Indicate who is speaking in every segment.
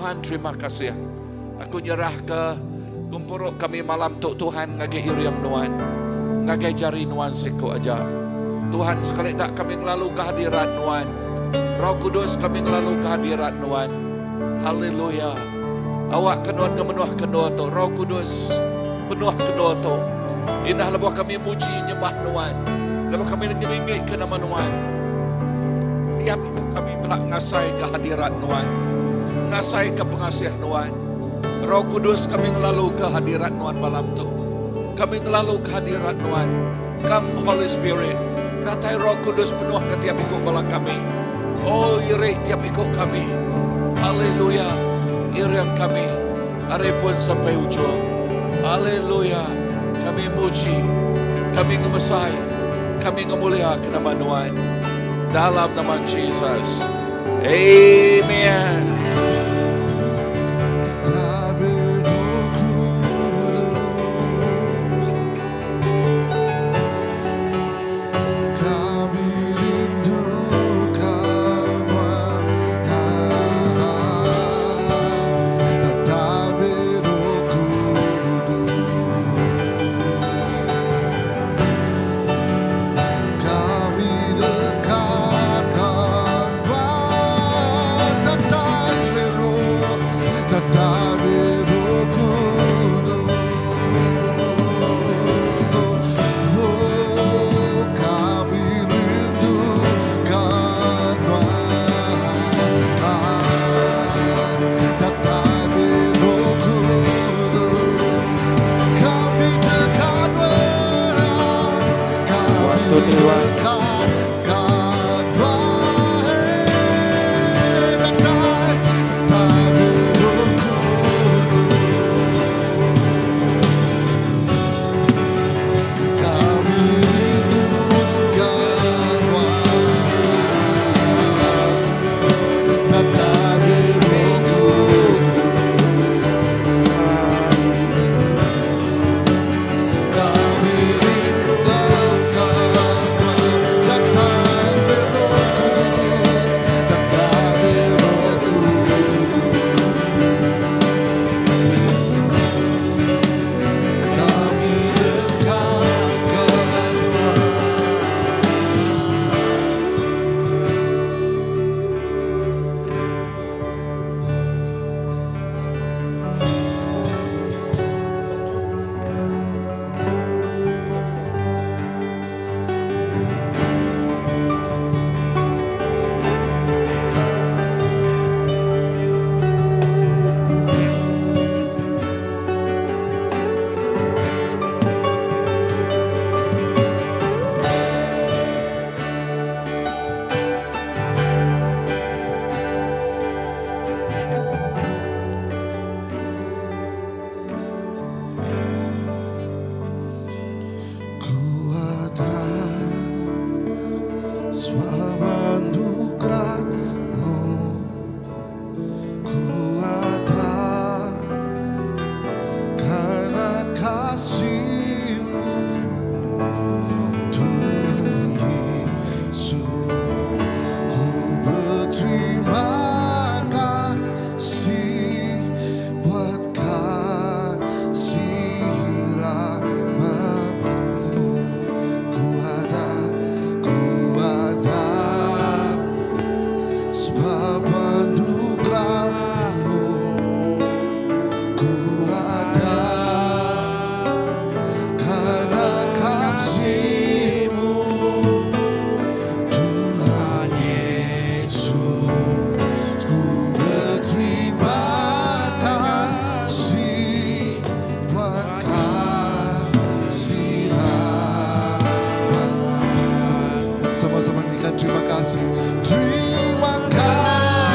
Speaker 1: Tuhan terima kasih. Aku nyerah ke kumpuruk kami malam tu Tuhan ngage iriang nuan. Ngage jari nuan siku aja. Tuhan sekali dak kami ngelalu kehadiran nuan. Roh Kudus kami ngelalu kehadiran nuan. Haleluya. Awak kenuan ngemenuh kenua tu. Roh Kudus penuh kenua tu. Indah lebah kami muji nyembah nuan. Lebah kami ngeringik ke nama nuan. Tiap itu kami melak ngasai kehadiran nuan. Ngasai ke pengasih nuan. Roh Kudus kami ngelalu kehadiran nuan malam tu. Kami ngelalu kehadiran nuan. Come Holy Spirit. Natai Roh Kudus penuh ke tiap ikut bala kami. Oh iri tiap ikut kami. Haleluya. Iriang kami. Hari pun sampai ujung. Haleluya. Kami muji. Kami ngemesai. Kami ngemulia ke nama Tuhan. Dalam nama Jesus. Amen.
Speaker 2: Sama-sama nyanyikan terima kasih. Terima kasih.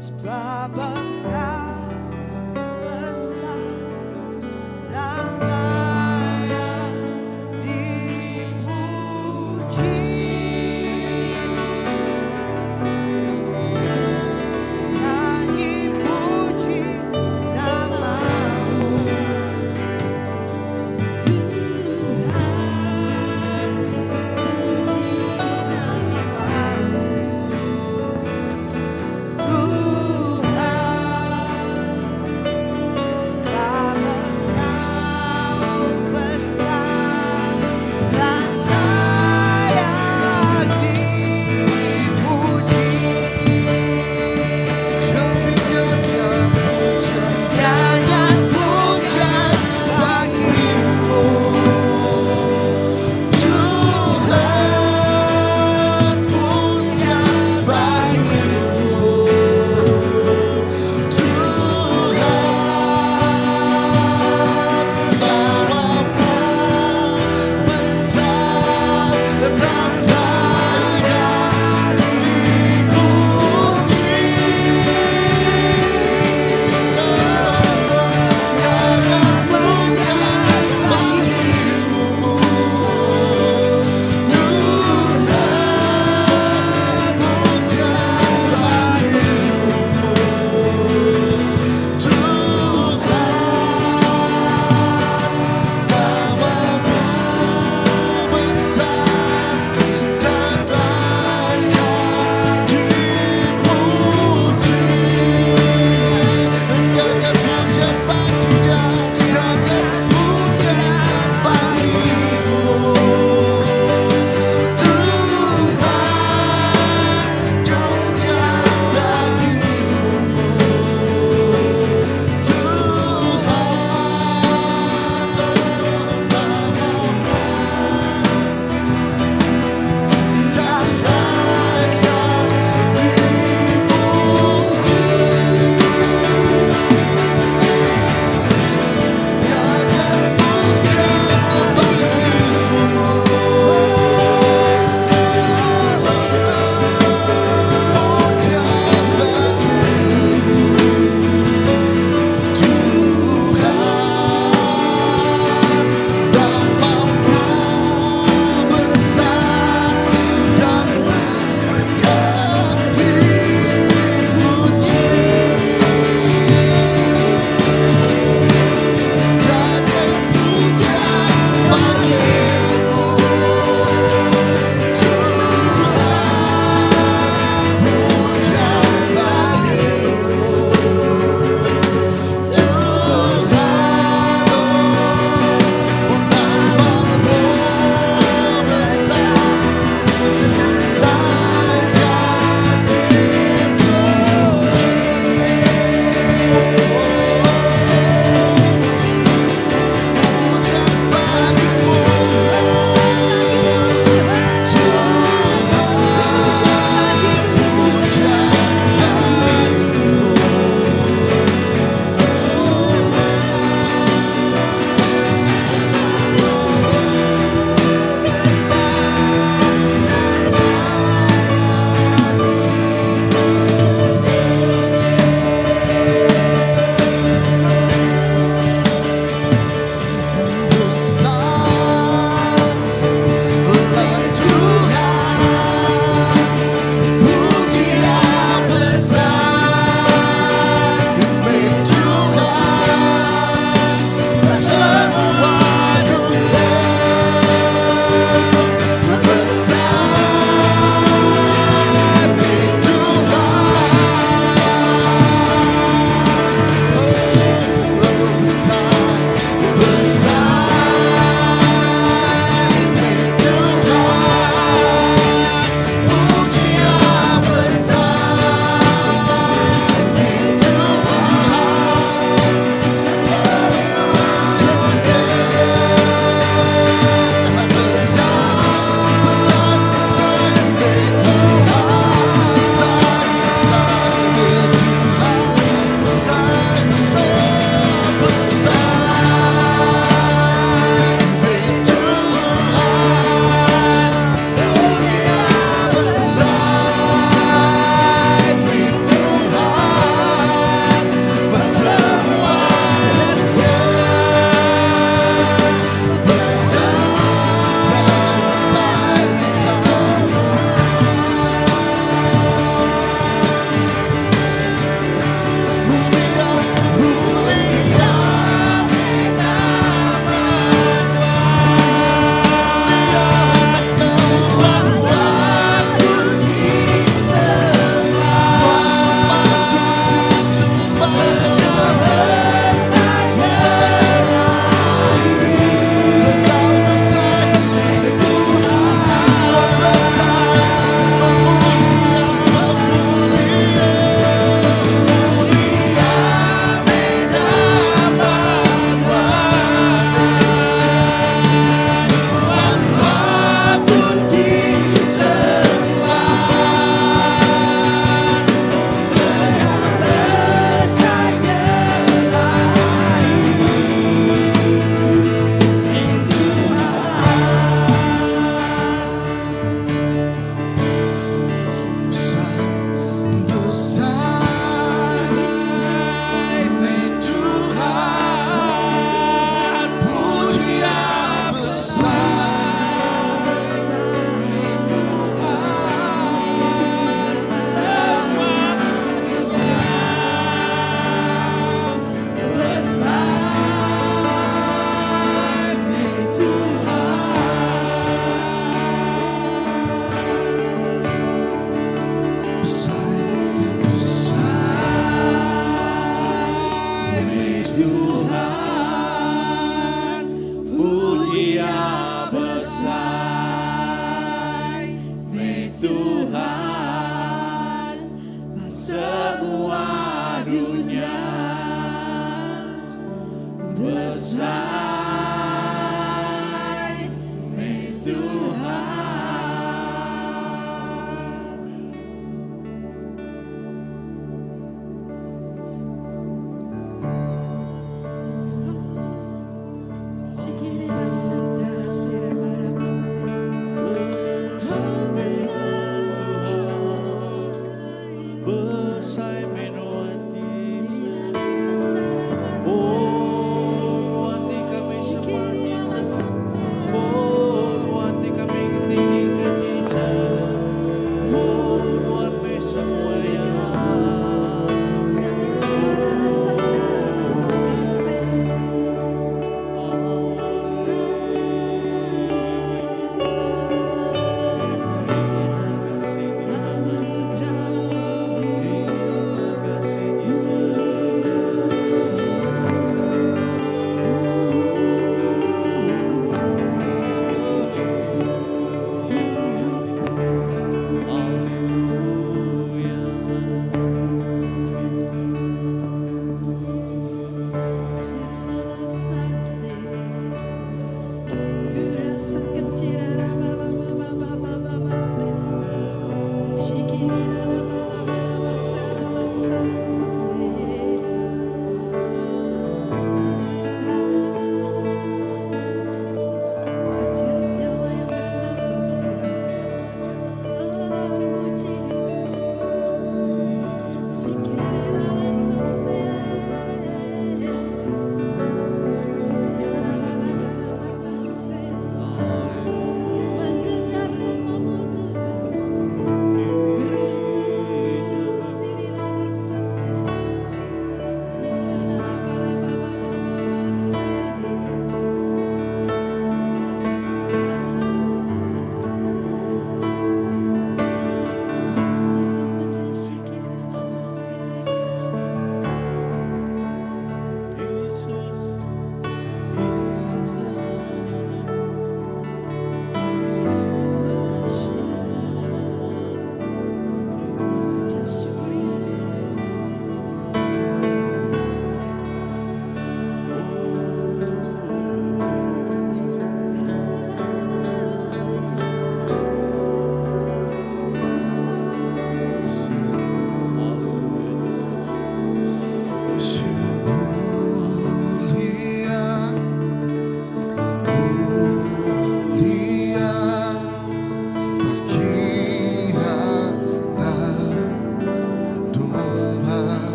Speaker 2: sebab Engkau besar dan layak dipuji. Nyanyi puji nama-Mu, Tuhan, puji nama-Mu. Ku karunia besar Tuhan.
Speaker 3: Besar menuanti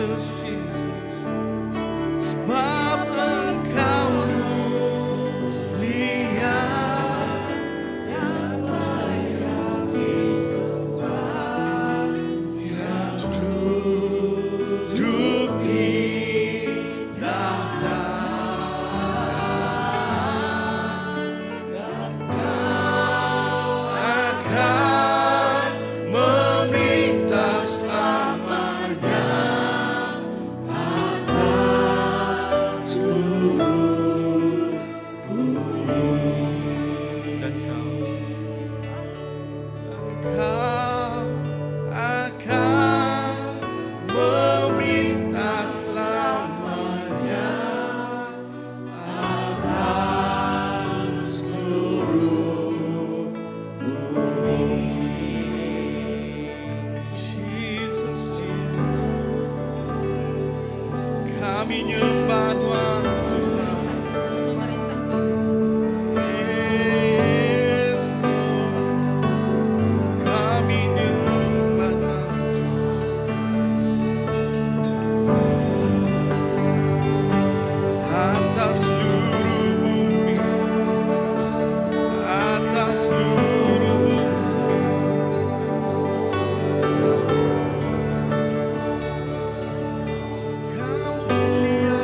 Speaker 2: Jesus, Jesus. Sebab Engkau mulia dan layak disembah, yang duduk di tahta, dan Kau akan meminta selamanya atas seluruh bumi. Dan Kau akan meminta selamanya atas seluruh bumi. Jesus, Jesus, kami nyembah Tuhan. Yes, kami nyembah atas seluruh bumi, atas seluruh bumi. Kau mulia,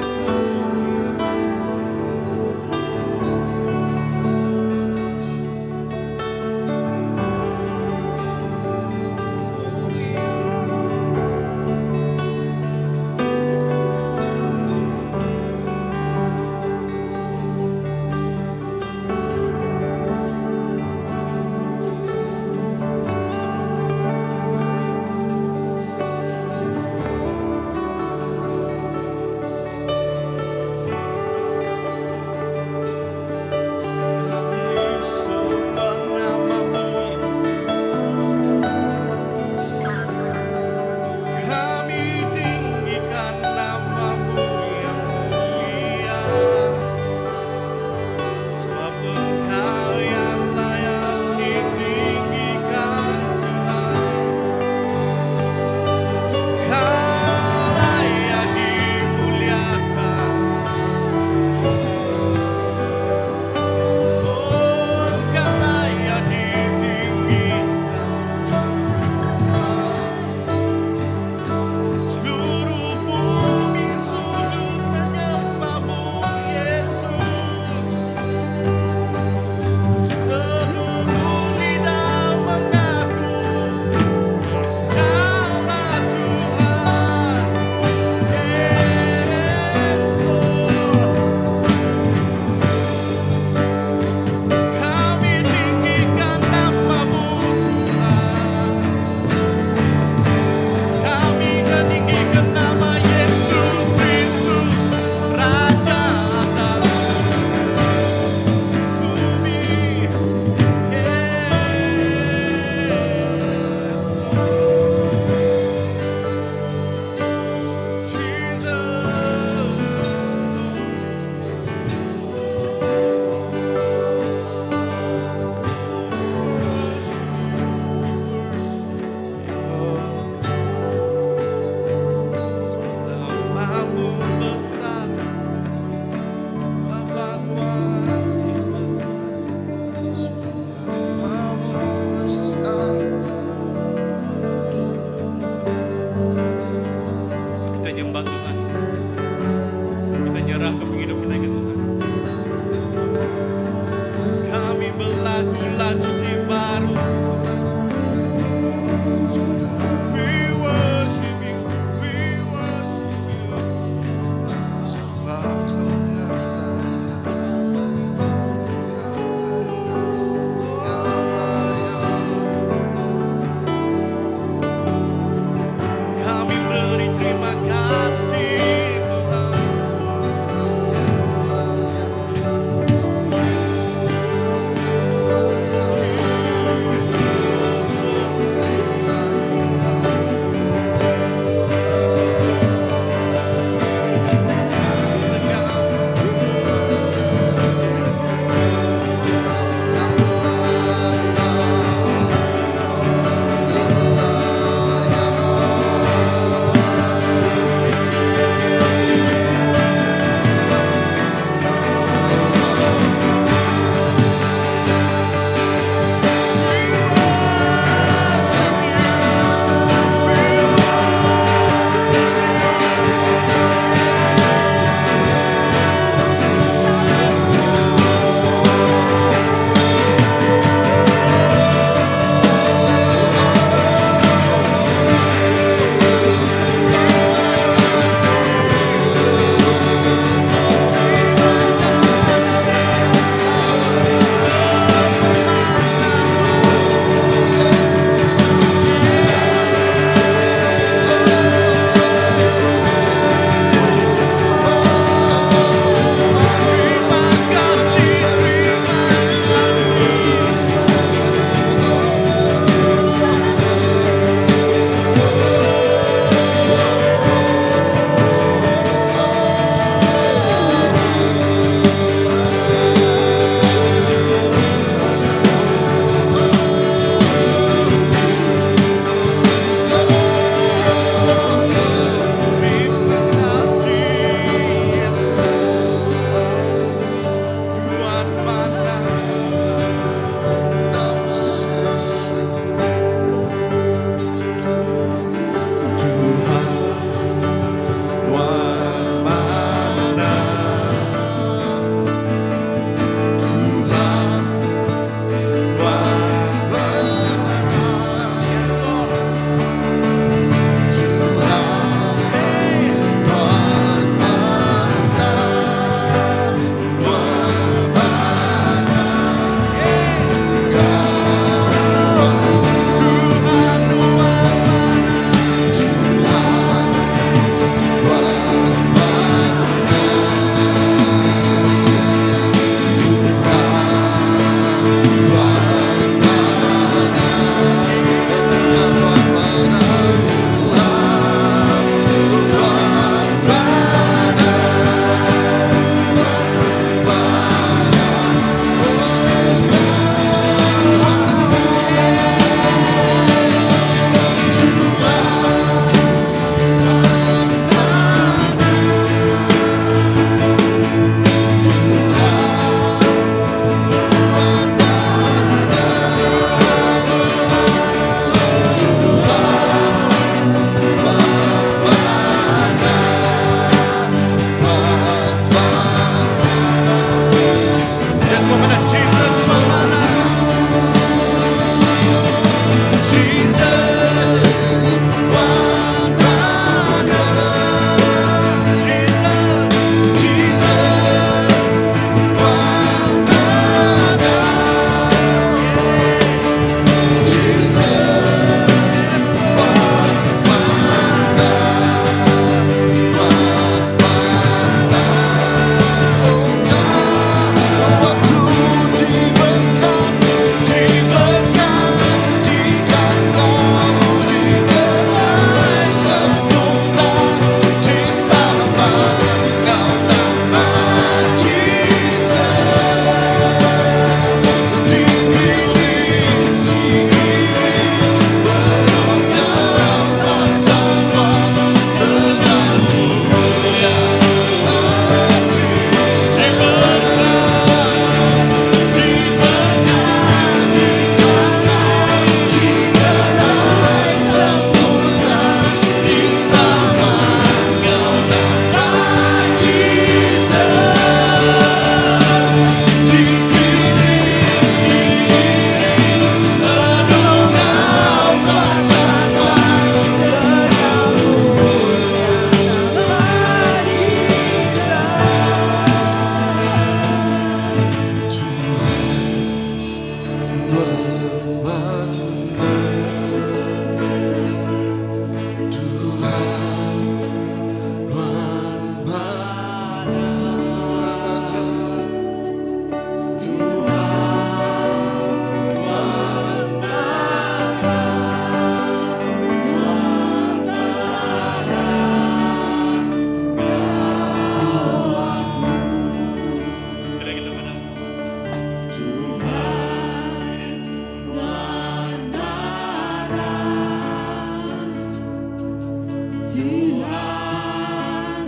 Speaker 3: Tuhan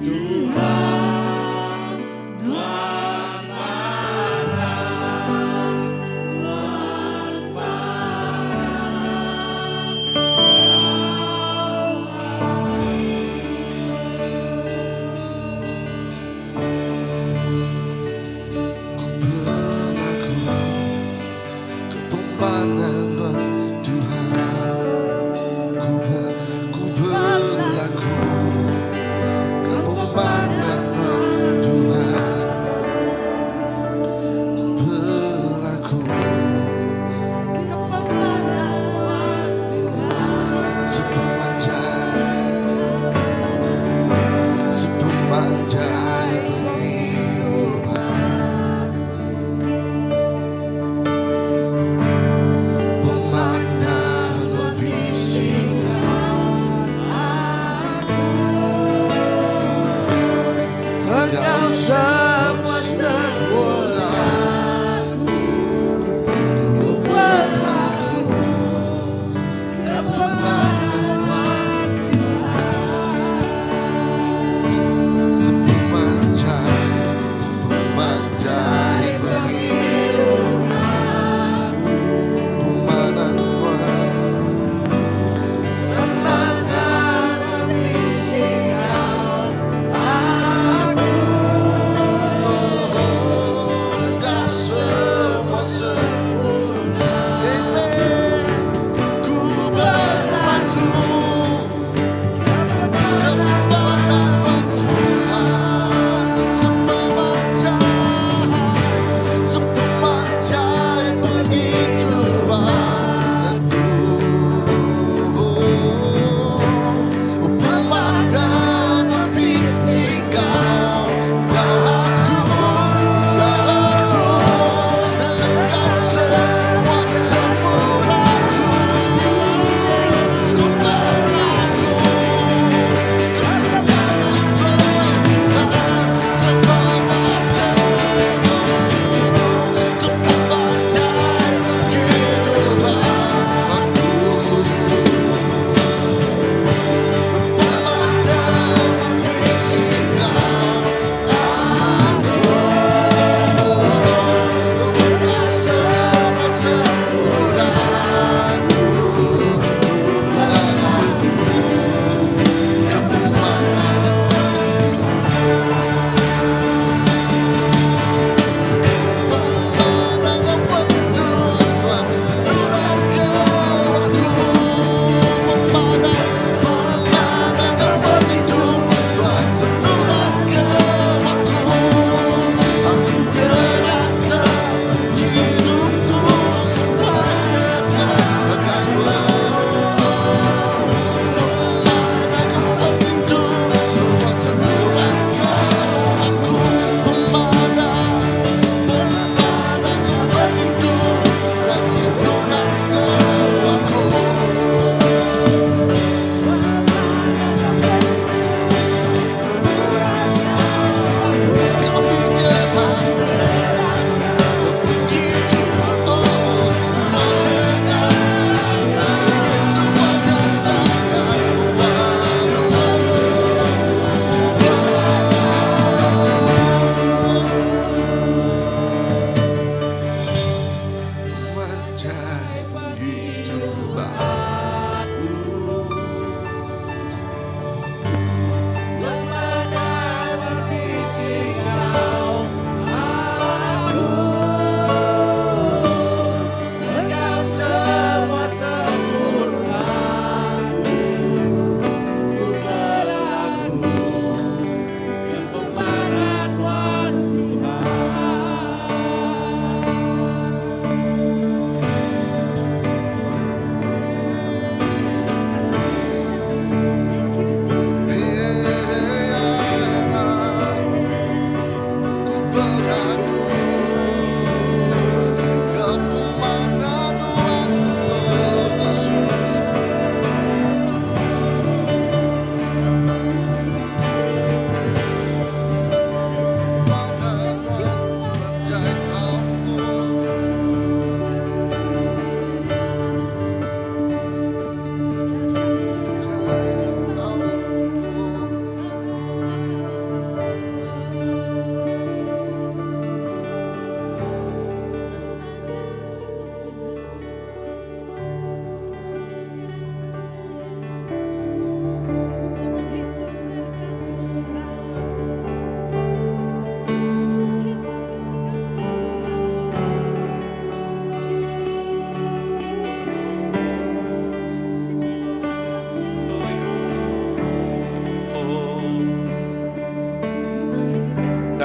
Speaker 3: Tuhan mana Tuhan Tuhan mana Tuhan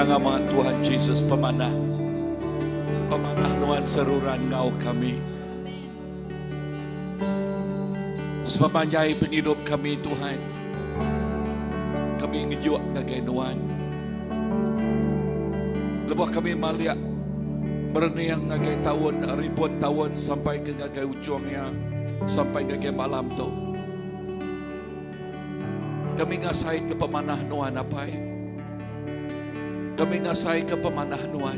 Speaker 1: Nangamat Tuhan Yesus pemanah Nuan seruran ngau kami. Sepanjang penghidup kami Tuhan, kami ngejuak ngagai Nuan. Lepas kami maliak berniang ngagai tahun, ribuan tahun sampai ke ngagai ujungnya, sampai ngagai malam tu. Kami ngasai ke pemanah Nuan apa ya? Kami ngasai ke pemanah Nuan.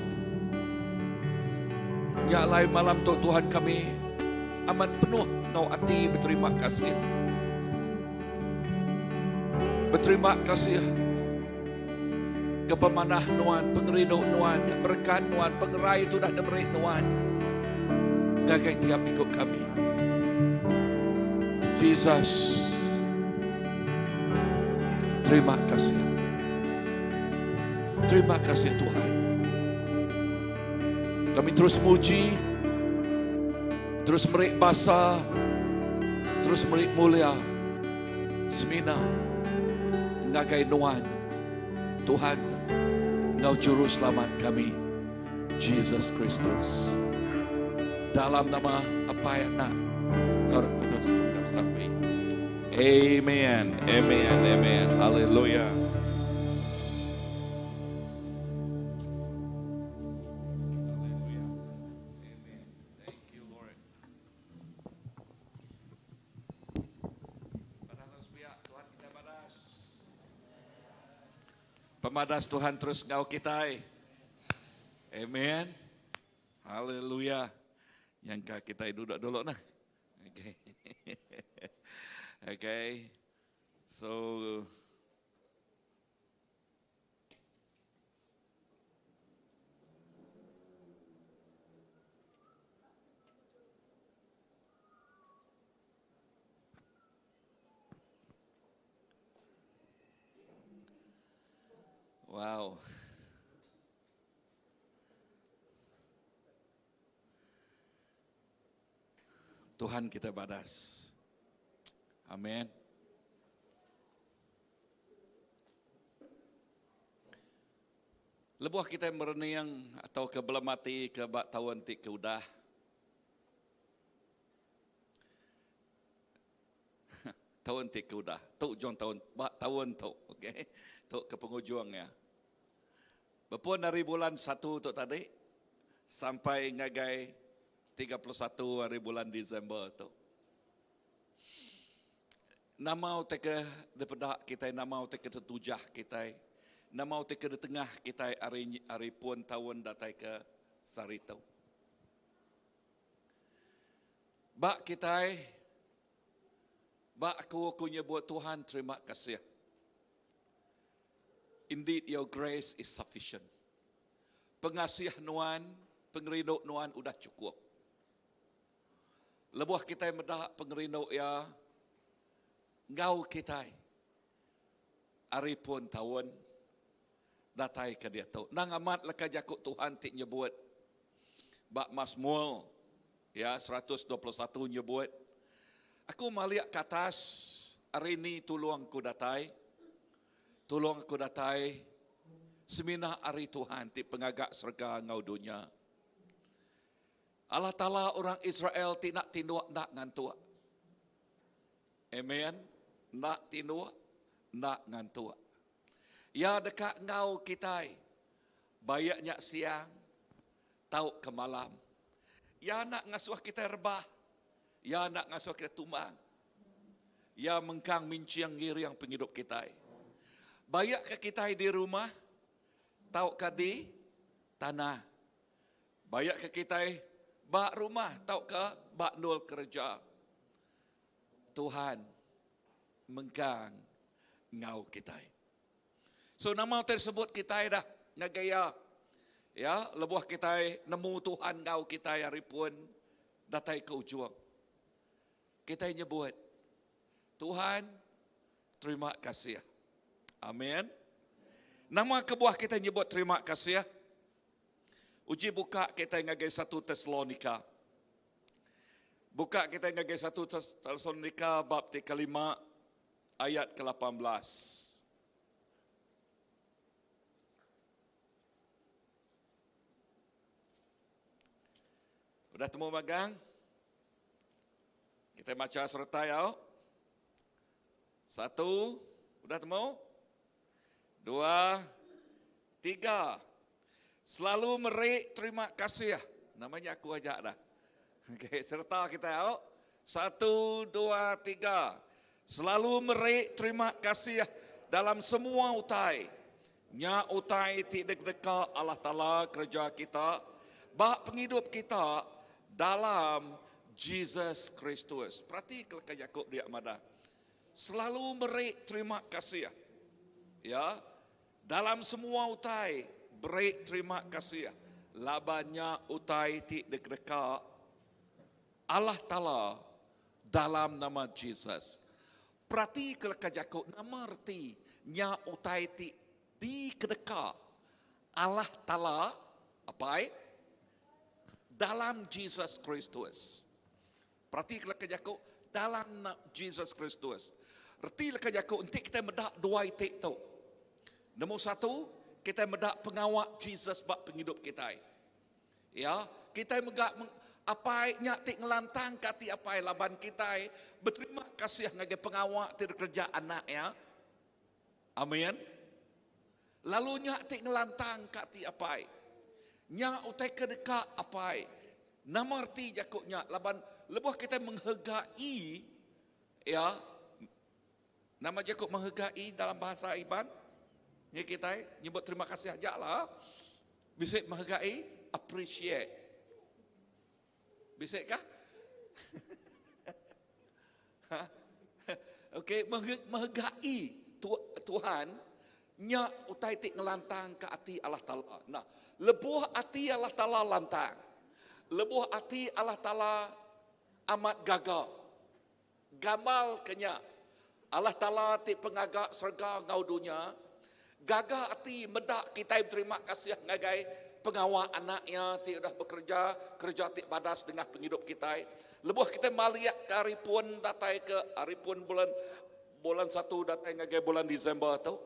Speaker 1: Ya lain malam tu Tuhan kami amat penuh ngau hati berterima kasih. Berterima kasih ke pemanah Nuan, pengerino Nuan, berkat Nuan, pengerai itu dah diberi Nuan. Gagai tiap ikut kami. Jesus, terima kasih. Terima kasih Tuhan. Kami terus muji, terus merik basa, terus merik mulia. Semina, ngagai Nuan, Tuhan, Engkau Juru Selamat kami, Jesus Kristus. Dalam nama apa yang nak, Engkau terus sampai. Amen, amen, amen, haleluya. Pemadas Tuhan terus ngau kita. Amen. Haleluya. Yang kita duduk dulu nah. Okay. Okay. So wow. Tuhan kita badas. Amin. Lebuh kita mereniang atau ke belamati ke bak tawan ti ke udah. Tawan ti ke udah. Tuk jong tawan bak tawan tuk, okey. Tuk ke penghujungnya. Berpun dari bulan 1 tu tadi sampai ngagai 31 hari bulan Disember tu. Nama uteke daripada kita, nama uteke tertujah kita, nama uteke di tengah kita hari pun tahun datai ke sari tu. Bak kita, bak aku nyebut Tuhan terima kasih. Indeed your grace is sufficient. Pengasih Nuan, pengerino Nuan udah cukup. Lebuh kita medah pengerino ya, ngau kita. Hari pun tahun, datai ke dia tu. Nang amat leka jakut Tuhan tik nyebut. Bak Mazmur, ya 121 nyebut. Aku maliak ke atas, hari ini tolong aku datai. Tolong aku datai, seminah hari Tuhan, ti pengagak serga ngau dunia. Allah Ta'ala orang Israel ti nak tinduak nak ngantua. Amen. Nak tinduak, nak ngantua. Ya dekat ngau kita, bayaknya siang, tahu ke malam. Ya nak ngasuh kita rebah, ya nak ngasuh kita tumbang. Ya mengkang minciang ngiri yang penghidup kita. Bayak ke kita di rumah, tahu ke di tanah. Bayak ke kita bak rumah, tahu ke bak nol kerja. Tuhan mengkang ngau kita. So nama tersebut kita dah ngagaya. Ya, lebuh kita nemu Tuhan ngau kita hari pun datai ke ujung. Kita nyebut Tuhan terima kasih. Amin. Nama kebuah kita nyebut terima kasih. Uji buka kita ngagai 1 Tesalonika. Buka kita ngagai 1 Tesalonika bab 5 ayat ke-18. Udah temu magang? Kita baca serta ya. 1, udah temu? 2, 3. Selalu merik terima kasih ya. Namanya aku ajak dah. Okey, serta kita ya. 1, 2, 3. Selalu merik terima kasih ya dalam semua utai. Nya utai ti dek-deka Allah Ta'ala kerja kita, bak penghidup kita dalam Jesus Kristus. Perhati kelak Yakub dia amada. Selalu merik terima kasih ya. Dalam semua utai beri terima kasih. Labanya utai ti dek-deka Allah Ta'ala dalam nama Jesus. Perhati kelak Yakub nama arti nya utai ti di kedeka Allah Ta'ala apa? Dalam Jesus Kristus. Perhati kelak Yakub dalam Jesus Kristus. Erti kelak Yakub nanti kita medak dua itik tu. Nombor 1, kita medak pengawak Jesus bak penghidup kita. Ya, kita megak apa nya tik ngelantang kati apa laban kita berterima kasih ngagai pengawak ti kerja anak ya. Amin. Lalu nya tik ngelantang kati apa? Nya utai kedeka apa? Nama arti jakuknya laban lebuh kita menghargai ya. Nama Jakub menghargai dalam bahasa Iban. Ya kita nyebut terima kasih aja lah. Bisa menghargai, appreciate. Bisa kah? Okey, menghargai Tuhan nya utai tik ngelantang ke hati Allah Ta'ala. Nah, lebuh hati Allah Ta'ala lantang. Lebuh hati Allah Ta'ala amat gagah. Gamal kenya. Allah Ta'ala tik pengagak serga ngau dunia. Gagah hati medak kita berterima kasih ngagai pengawal anaknya tik dah bekerja, kerja tik badas dengan penghidup kita. Lebuh kita maliak ke haripun datai ke haripun bulan 1 datai ngagai bulan Disember tu.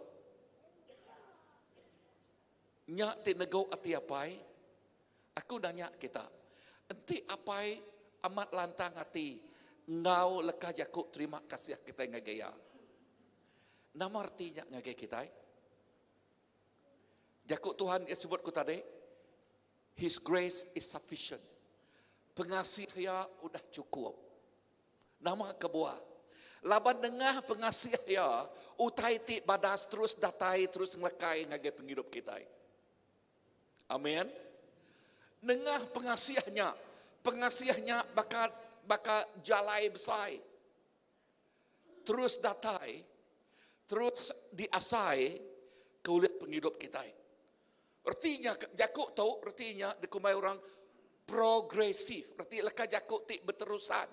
Speaker 1: Nya ti nego ati apai? Aku nanya kita. Enti apai amat lantang hati ngau lekah Yakub terima kasih kita ngagaya. Nama artinya ngagay kita. Yakub Tuhan sebut ku tadi. His grace is sufficient. Pengasihnya udah cukup. Nama kebuah. Laban dengah pengasihnya utai ti badas terus datai terus ngelekai ngagay penghidup kita. Amin. Dengah pengasihnya bakal jalai besar. Terus datai, terus diasai kulit penghidup kita. Artinya Yakub tahu artinya dikumai orang progresif. Arti leka Yakub ti berterusan.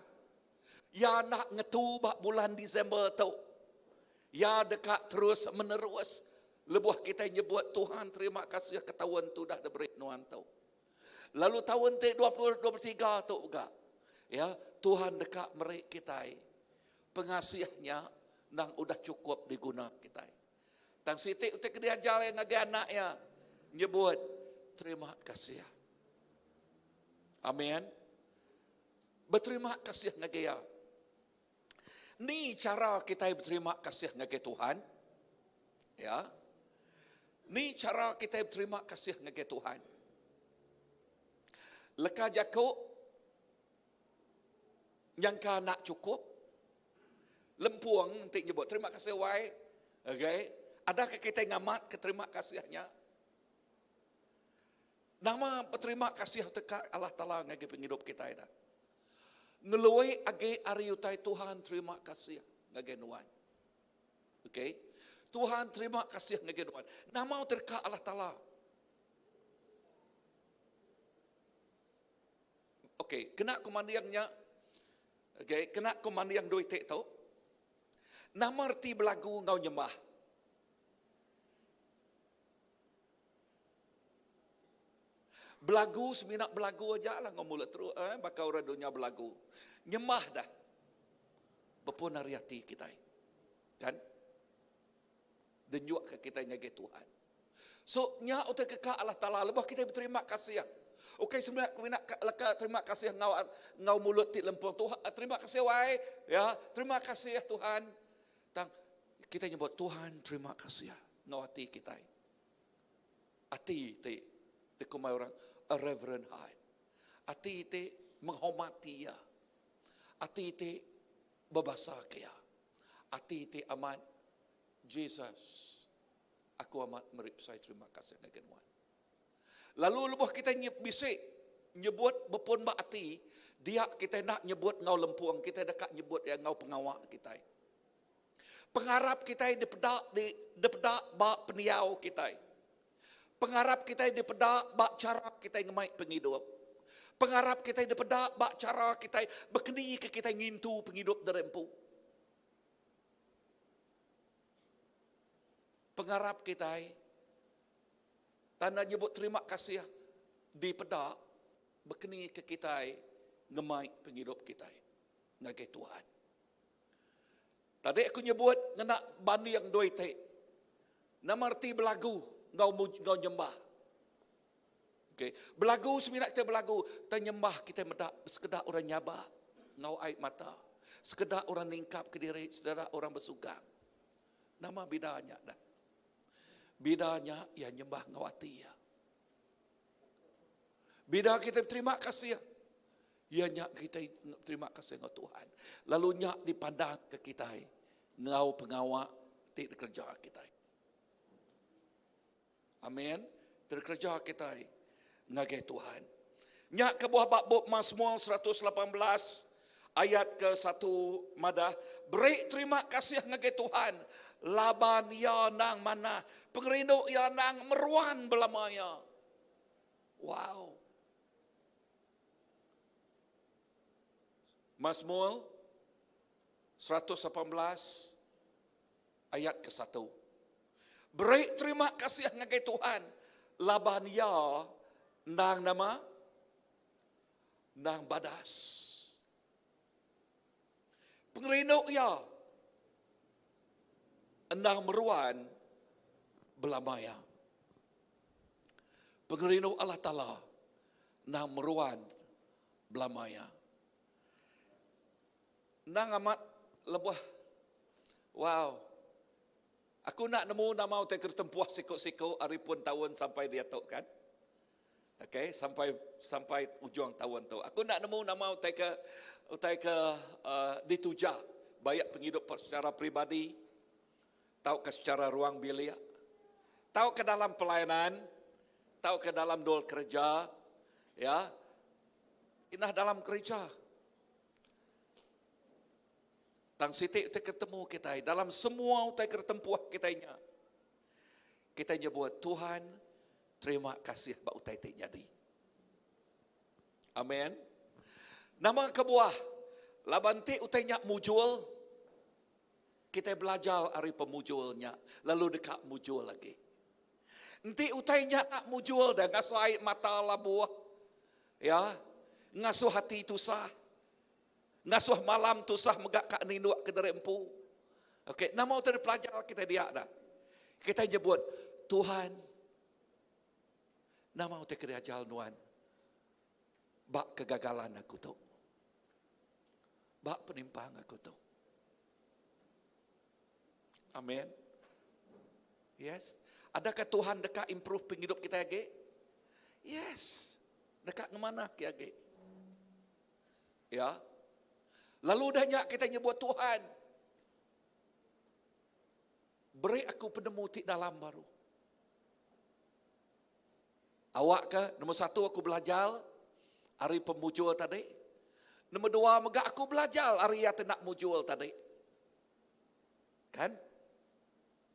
Speaker 1: Ya nak ngetubak bulan Disember tu. Ya dekat terus menerus. Lebuh kita nyebut Tuhan terima kasih ketahuan tu dah diberi nuan tu. Lalu tahun 2023 tu juga. Ya, Tuhan dekat merik kita. Pengasihnya nang udah cukup diguna kita. Tang sitik utek dia jalan ngagi anaknya nyebut terima kasih. Amin. Berterima kasih ngagi ya. Ni cara kita berterima kasih ngagi Tuhan. Ya. Ni cara kita berterima kasih ngagi Tuhan. Leka Yakub yang nak cukup lempuang nanti nyebut terima kasih wai. Okey, adakah kita ngamat ke terima kasihnya? Nama berterima kasih dekat Allah Ta'ala ngagi penghidup kita dah. Ngeluai age ariutai Tuhan terima kasih ngagi nuan. Okey. Tuhan terima kasih ngagi nuan. Nama dekat Allah Ta'ala. Okey, kena komandiangnya. Okey, kena komandiang doi tek tau. Nama arti belagu ngau nyembah. Belagu seminak belagu aja lah ngau mulut terus bakal orang dunia belagu. Nyembah dah. Bepun hari hati kita. Kan? Dan juga ke kita ngagi Tuhan. So nya utak kekak Allah Ta'ala lebih kita berterima kasih. Okey, sebenarnya aku nak leka terima kasih ngau mulut ti lempung Tuhan. Terima kasih wai, ya. Terima kasih ya Tuhan. Tang kita nyebut Tuhan, terima kasih ya. Ngau hati kita. Hati ti dikumai orang a reverent heart. Hati ti menghormati ya. Hati ti berbahasa kaya. Hati ti amat Jesus. Aku amat meripsai terima kasih dengan Tuhan. Lalu lepas kita bisik nyebut berpun bakti, dia kita nak nyebut ngau lempuang, kita dekat nyebut yang ngau pengawak kita. Pengharap kita dipedak bak peniau kita. Pengharap kita dipedak bak cara kita ngemai penghidup. Pengharap kita dipedak bak cara kita berkeni ke kita ngintu penghidup derempu. Pengharap kita tanda nyebut terima kasih di pedak berkeni ke kita ngemai penghidup kita ngagai Tuhan. Tadi aku nyebut ngena bani yang doi te. Nama arti belagu ngau nyembah. Okey, belagu seminat kita belagu, kita nyembah kita medak sekedar orang nyabak ngau air mata. Sekedar orang ningkap ke diri, sekedar orang bersugang. Nama bidanya dah. Bidanya yang nyembah ngawati ya. Bida kita terima kasih ya. Ya nyak kita terima kasih ngau Tuhan. Lalu nyak dipandang ke kita. Ngau pengawak tidak kerja kita. Amin. Terkerja kita ngagai Tuhan. Nyak ke buah bab Mazmur 118 ayat ke-1 madah. Beri terima kasih ngagai Tuhan. Laban ya nang mana, pengerinduk ya nang meruan belamaya. Wow. Mazmur 118 ayat ke-1. Beri terima kasih ngagai Tuhan. Laban ya nang nama nang badas. Pengerinduk ya nang meruan belamaya. Pengerinduk Allah Ta'ala nang meruan belamaya. Nang amat lebah. Wow. Aku nak nemu nama utai kertempuah siko-siko aripun tahun sampai dia tahu kan. Okey, sampai ujung tahun tu. Aku nak nemu nama utai ke dituja banyak penghidup secara pribadi, tahu ke secara ruang bilik, tahu ke dalam pelayanan, tahu ke dalam dol kerja, ya. Inah dalam kerja. Tang siti utai ketemu kita dalam semua utai kertempuah kitanya. Kita nyebut Tuhan, terima kasih bak utai te jadi. Amin. Nama kebuah labanti utai nyak mujul. Kita belajar hari pemujulnya, lalu dekat mujul lagi. Nanti utai nyak nak mujul dah ngasuh air mata labuah. Ya, ngasuh hati tusah. Ngasuh malam tusah megak kak ninduak ke derempu. Okey, nama utai pelajar kita dia dah. Kita nyebut Tuhan. Nama utai kerajaan nuan. Bak kegagalan aku tu. Bak penimpang aku tu. Amin. Yes. Adakah Tuhan dekat improve penghidup kita lagi? Yes. Dekat ke mana kita lagi? Ya. Lalu dah kita nyebut Tuhan. Beri aku penemu tik dalam baru. Awak ke? Nombor satu aku belajar hari pemujul tadi. Nombor dua megak aku belajar hari yang nak mujul tadi. Kan?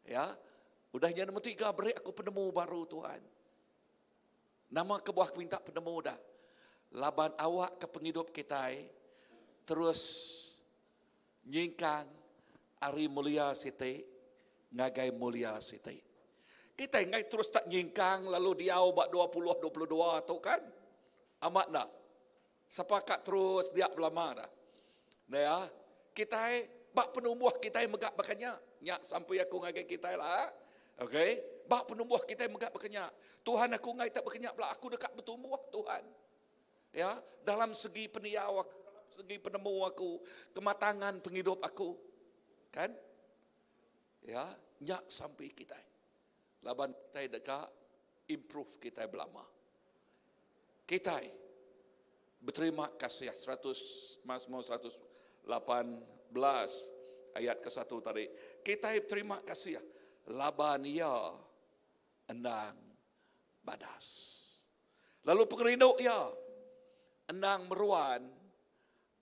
Speaker 1: Ya. Udahnya nombor tiga beri aku penemu baru Tuhan. Nama kebuah aku minta penemu dah. Laban awak ke penghidup kita terus nyingkang hari mulia siti ngagai mulia siti. Kita ngai terus tak nyingkang lalu dia bak 22 tu kan. Amat nak. Sepakat terus dia belama dah. Nah ya, kita bak penumbuh kita megak bakanya. Nyak sampai aku ngagai kita lah. Okey. bak penumbuh kita megak berkenyak. Tuhan aku ngai tak berkenyak pula, aku dekat bertumbuh Tuhan. Ya, dalam segi peniau aku, dalam segi penemu aku, kematangan penghidup aku. Kan? Ya, nyak sampai kita. Laban kita dekat improve kita belama. Kita berterima kasih 100 Mazmur 118 ayat ke-1 tadi. Kita terima kasih laban ia enang badas. Lalu pengerinduk ia enang meruan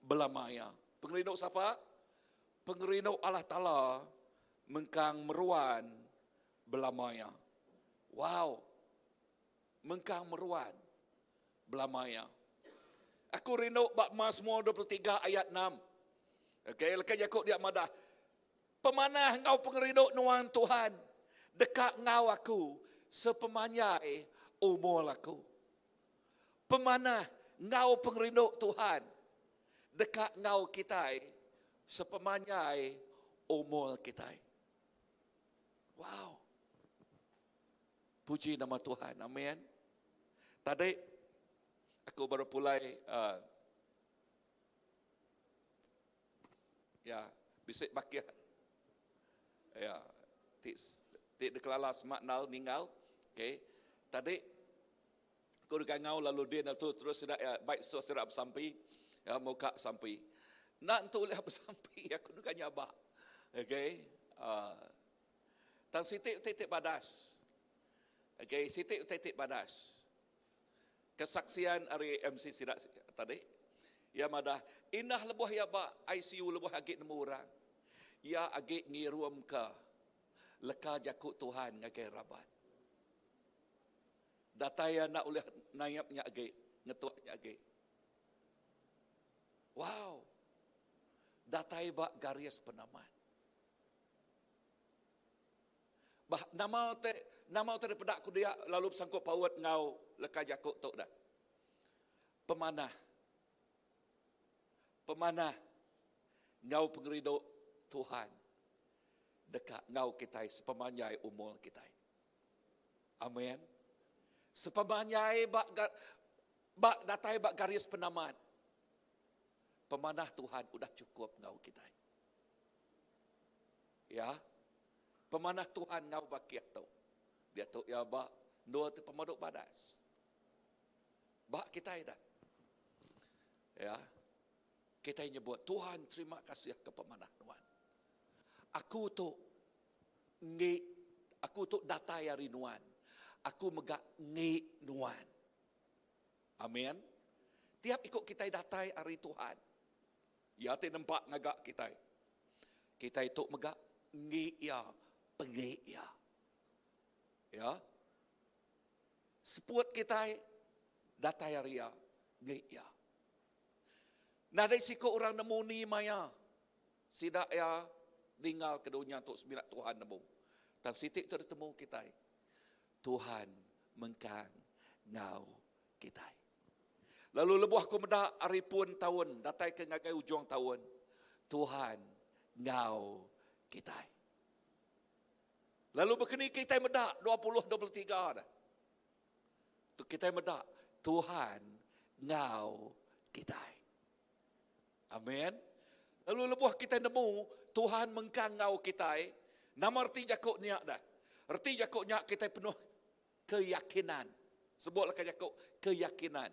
Speaker 1: belamaya. Pengerinduk siapa? Pengerinduk Allah Ta'ala mengkang meruan belamaya. Wow. Mengkang meruan belamaya. Aku rindu bab Mazmur 23 ayat 6. Okey, lekas Yakub dia madah. Pemanah engkau pengerinduk nuan Tuhan, dekat engkau aku sepemanyai umur aku. Pemanah engkau pengerinduk Tuhan, dekat engkau kita sepemanyai umur kita. Wow. Puji nama Tuhan. Amin. Tadi aku baru mulai bisik bakian. Ya, tik dekelala semaknal ninggal. Okey. Tadi aku dekat ngau lalu dia nak terus sudah baik sudah sampai ya muka sampai. Nak tu boleh sampai aku dekat nyabak. Okey. Tang titik badas. Okey, titik badas. Kesaksian hari MC sidak tadi. Ya madah inah lebuh ya ba ICU lebuh agit nemu orang. Ya agit ngirum ka leka jakut Tuhan ngagai rabat. Dataya nak oleh nayapnya agit, ngetuaknya agit. Wow. Datai ba garis penaman. Bah nama te pedak ku dia lalu sangkut paut ngau leka jakut tok dah. Pemanah ngau pengeriduk Tuhan dekat ngau kita sepemanyai umur kita. Amin. Sepemanyai bak datai bak garis penaman. Pemanah Tuhan udah cukup ngau kita. Ya. Pemanah Tuhan ngau bakiat tu. Dia tu ya bak dua tu pemaduk badas. Bak kita dah. Ya. Kita nyebut Tuhan terima kasih ke pemanah Tuhan. Aku tu datai hari nuan. Aku megak ngi nuan. Amin. Tiap ikut kita datai hari Tuhan. Ya te nampak ngagak kita. Kita itu megak ngi ya, pengi ya. Ya. Seput kita datai hari ya, ngi ya. Nah dari siku orang nemu ni maya. Sidak ya tinggal ke dunia untuk sembilan Tuhan nemu. Dan sitik tu ditemu kita. Tuhan mengkang ngau kita. Lalu lebuh aku medak hari pun tahun. Datai ke ngagai ujung tahun. Tuhan ngau kita. Lalu berkini kita medak 20-23 dah. Tu kita medak Tuhan ngau kita. Amin. Lalu lebuh kita nemu Tuhan mengkang ngau kita. Nama erti jakuk niak dah. Erti jakuk niak kita penuh keyakinan. Sebutlah ke jakuk keyakinan.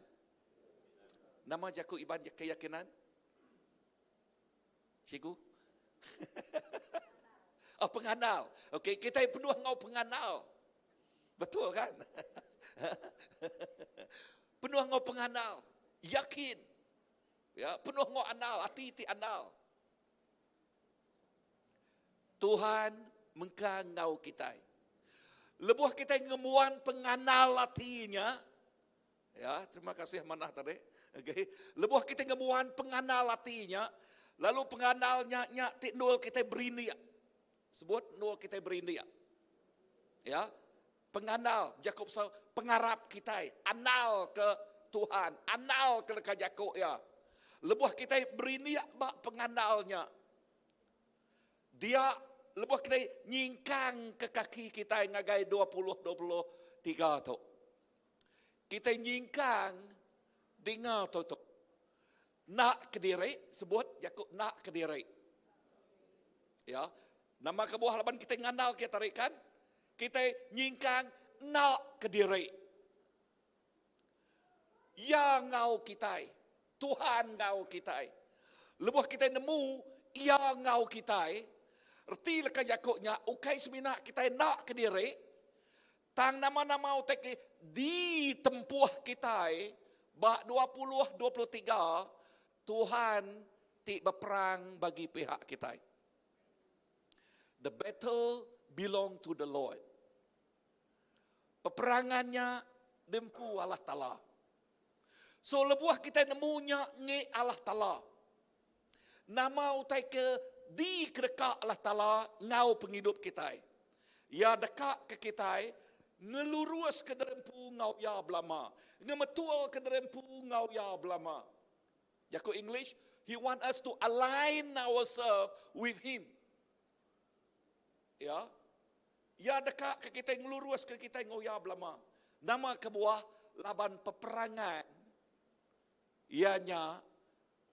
Speaker 1: Nama jakuk iban keyakinan? Cikgu? Penganal. Okey, kita penuh ngau penganal. Betul kan? Penuh ngau penganal. Yakin. Ya, penuh ngau anal, hati anal. Tuhan mengkang ngau kita. Lebuh kita ngemuan penganal hatinya. Ya, terima kasih manah tadi. Okay. Lebuh kita ngemuan penganal hatinya. Lalu penganalnya tik nol kita berini. Sebut nol kita berini. Ya. Penganal Jakub pengarap kita, anal ke Tuhan, anal ke leka Jakub ya. Lebuh kita berini bak penganalnya. Dia lebuh kita nyingkang ke kaki kita ngagai 20-23 tu. Kita nyingkang dengar tu. Nak ke diri, sebut Yakub nak ke diri. Ya, nama kebuah laban kita ngandal kita tarikan. Kita nyingkang nak ke diri. Ya ngau kita, Tuhan ngau kita. Lebuh kita nemu ya ngau kita. Erti leka Yakobnya, ukai semina kita nak ke diri. Tang nama-nama utai di tempuh kita. Bak 20-23, Tuhan ti berperang bagi pihak kita. The battle belong to the Lord. Peperangannya dempu Allah Ta'ala. So lebuah kita nemunya nge Allah Ta'ala. Nama utai ke di kedekak Allah Ta'ala ngau penghidup kita. Ya dekat ke kita, ngelurus ke derempu ngau ya belama. Ngemetul ke derempu ngau ya belama. Jaku English, he want us to align ourselves with him. Ya. Ya dekat ke kita, ngelurus ke kita ngau ya belama. Nama kebuah laban peperangan. Ianya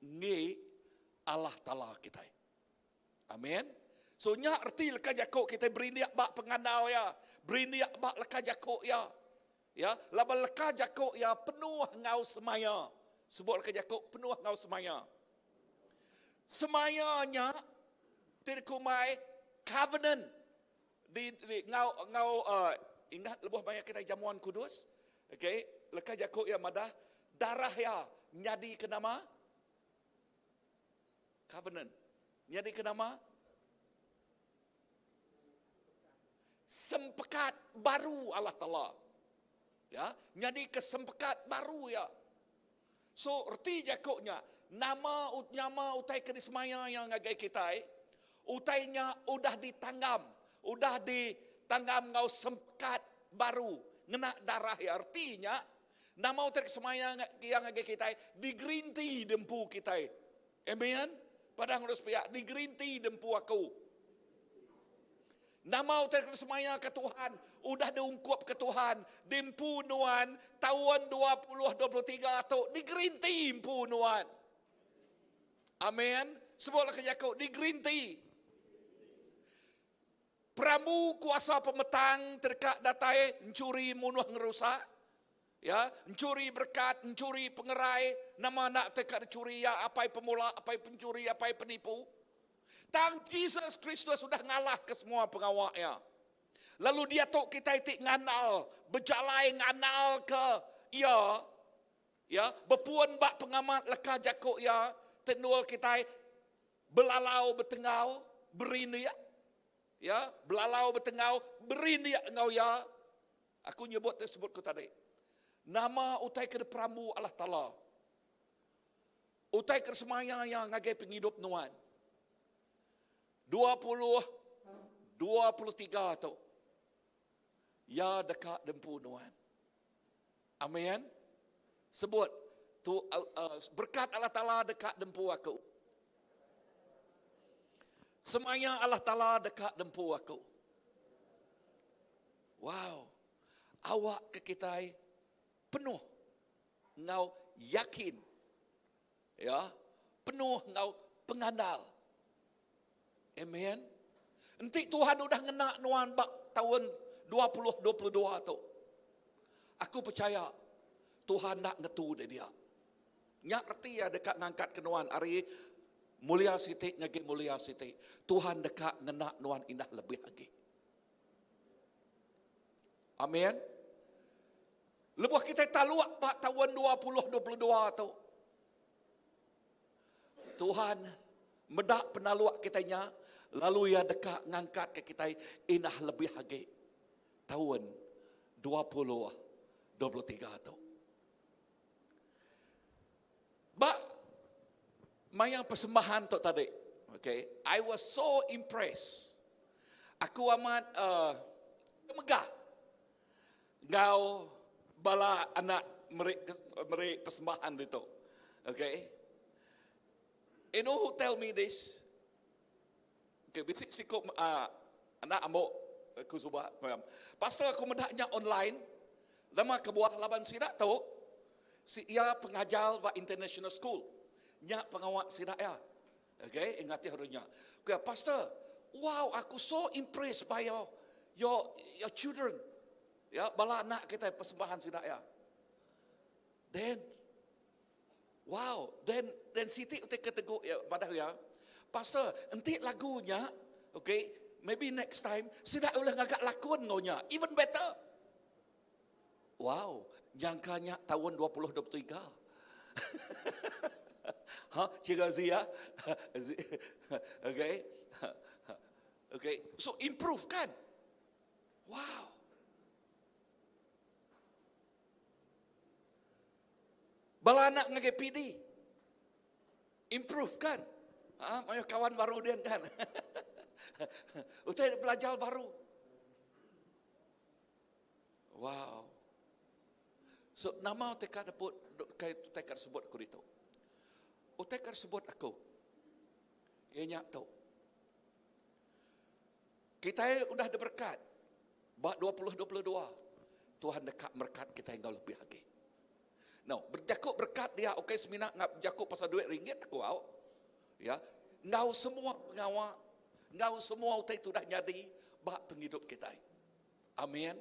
Speaker 1: nge Allah Ta'ala kita. Amin. So nya erti leka Yakub kita beri niat bak pengandal ya. Beri niat bak leka Yakub ya. Ya, laban leka Yakub ya penuh ngau semaya. Sebut leka Yakub penuh ngau semaya. Semayanya terkumai covenant di ngau ingat lebuh banyak kita jamuan kudus. Okey, leka Yakub ya madah darah ya nyadi ke nama covenant. Nyadi ke nama sempekat baru Allah Ta'ala. Ya, nyadi kesempekat baru ya. So, erti Yakobnya, nama utai ke semaya yang ngagai kita, utainya udah ditanggam, ngau sempekat baru, ngena darah ya. Artinya, nama utai ke semaya yang ngagai kita, digerinti dempu kita. Amen. Padang harus pihak digerinti dempu aku. Nama utai semaya ke Tuhan, udah diungkup ke Tuhan, dempu nuan tahun 2023 tu digerinti dempu nuan. Amin. Sebutlah ke Yakub digerinti. Pramu kuasa pemetang terkat datai mencuri munuh ngerusak. Ya, mencuri berkat, mencuri pengerai, nama nak tekat curi ya, apai pemula, apai pencuri, apai penipu. Tang Jesus Kristus sudah ngalah ke semua pengawaknya. Lalu dia tok kita itik nganal, berjalai nganal ke ia, ya, berpuan bak pengamat leka Yakub ya, tenul kita belalau bertengau, berini ya, belalau bertengau, berini ngau ya. Aku nyebut tersebut ku tadi. Nama utai ke pramu Allah Ta'ala. Utai ke semaya yang ngagai penghidup nuan. 20-23 tu. Ya dekat dempu nuan. Amin. Sebut. Tu, berkat Allah Ta'ala dekat dempu aku. Semaya Allah Ta'ala dekat dempu aku. Wow. Awak ke kita penuh ngau yakin, ya, penuh ngau pengandal. Amen. Nanti Tuhan udah ngena nuan bak tahun 2022 tu. Aku percaya Tuhan nak ngetu dia. Nyak erti ya dekat ngangkat ke nuan hari mulia siti ngage mulia siti. Tuhan dekat ngena nuan indah lebih lagi. Amin. Lebuh kita taluak pak tahun 2022 tu. Tuhan medak penaluak kitanya, lalu ya dekat ngangkat ke kita inah lebih lagi. Tahun 2023 tu. Bak mayang persembahan tu tadi. Okay, I was so impressed. Aku amat megah. Ngau bala anak meri persembahan itu. Okay. You know who tell me this? Okey, bisik sikut anak amok aku subah. Pastor aku mendaknya online. Lama kebuah laban sidak tahu. Si ia pengajar ba international school. Nya pengawak sidak ya. Okey, ingati harunya. Okey, pastor, wow, aku so impressed by your children. Ya, bala anak kita persembahan sidak ya. Then Siti utek keteguk ya pada ya. Pastor, enti lagunya, okay, maybe next time sidak ulah ngagak lakon ngonya, even better. Wow, nyangkanya tahun 2023. Cikgu Zia. Okay. Okay, so improve kan? Wow. Bala anak ngage PD. Improve kan? Maya kawan baru dia kan. Utai belajar baru. Wow. So nama tekad sebut aku itu. Tekad sebut aku. Ianya tahu. Kita udah ada berkat. Bak 2022. Tuhan dekat berkat kita yang lebih lagi. No, berjakuk berkat dia, okey semina ngap jakuk pasal duit ringgit aku au. Ya, ngau semua pengawak, ngau semua utai tu dah jadi bak penghidup kita. Amin.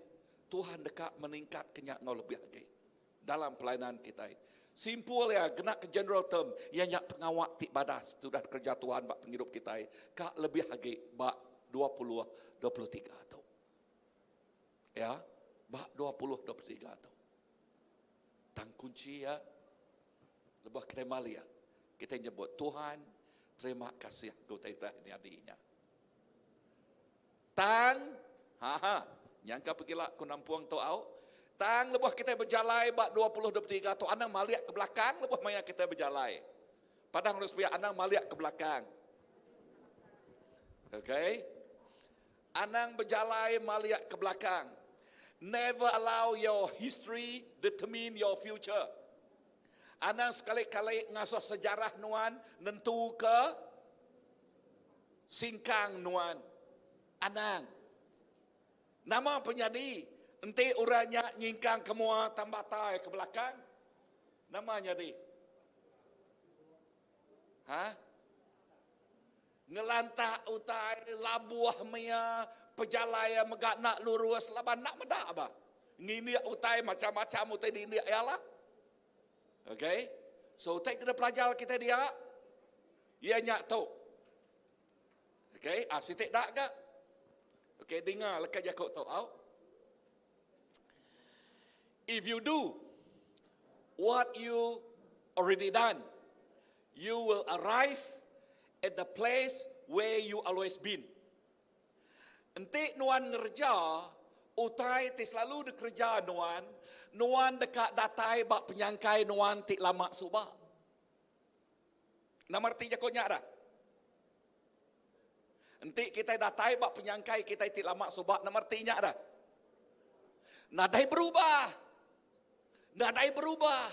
Speaker 1: Tuhan dekat meningkat kenyak ngau lebih lagi dalam pelayanan kita. Simple ya, kena ke general term, yang nyak pengawak tik badas sudah kerja Tuhan bak penghidup kita. Kak lebih lagi bak 20-23 tu. Ya, bak 20-23 tu. Tang kunci ya, lebah kita malia. Kita nyebut Tuhan, terima kasih kau tahu ini adiknya. Tang, nyangka pergilah ku nampuang tu au. Tang lebah kita berjalai bak 20-23 tu anang maliak ke belakang, lebah maya kita berjalai. Padang harus biar anang maliak ke belakang. Okay? Anang berjalai maliak ke belakang. Never allow your history determine your future. Anang sekali-kali ngasuh sejarah nuan nentu ke singkang nuan. Anang. Nama penyadi ente uranya nyingkang kemua tambah tai ke belakang. Namanya di. Ngelantak utai labuah maya pejalaya megak nak lurus laban nak medak apa? Ngini utai macam-macam utai di India ialah. Okay? So utai kena pelajar kita dia. Ia nyak tahu. Okay? Sitik dak ke? Okay, dengar lekat jakut tahu. If you do what you already done, you will arrive at the place where you always been. Enti nuan ngerja, utai ti selalu dikerja nuan dekat datai bak penyangkai nuan ti lama subah. Nama arti jakutnya ada? Enti kita datai bak penyangkai kita ti lama subah, nama artinya ada? Nadai berubah. Nadai berubah.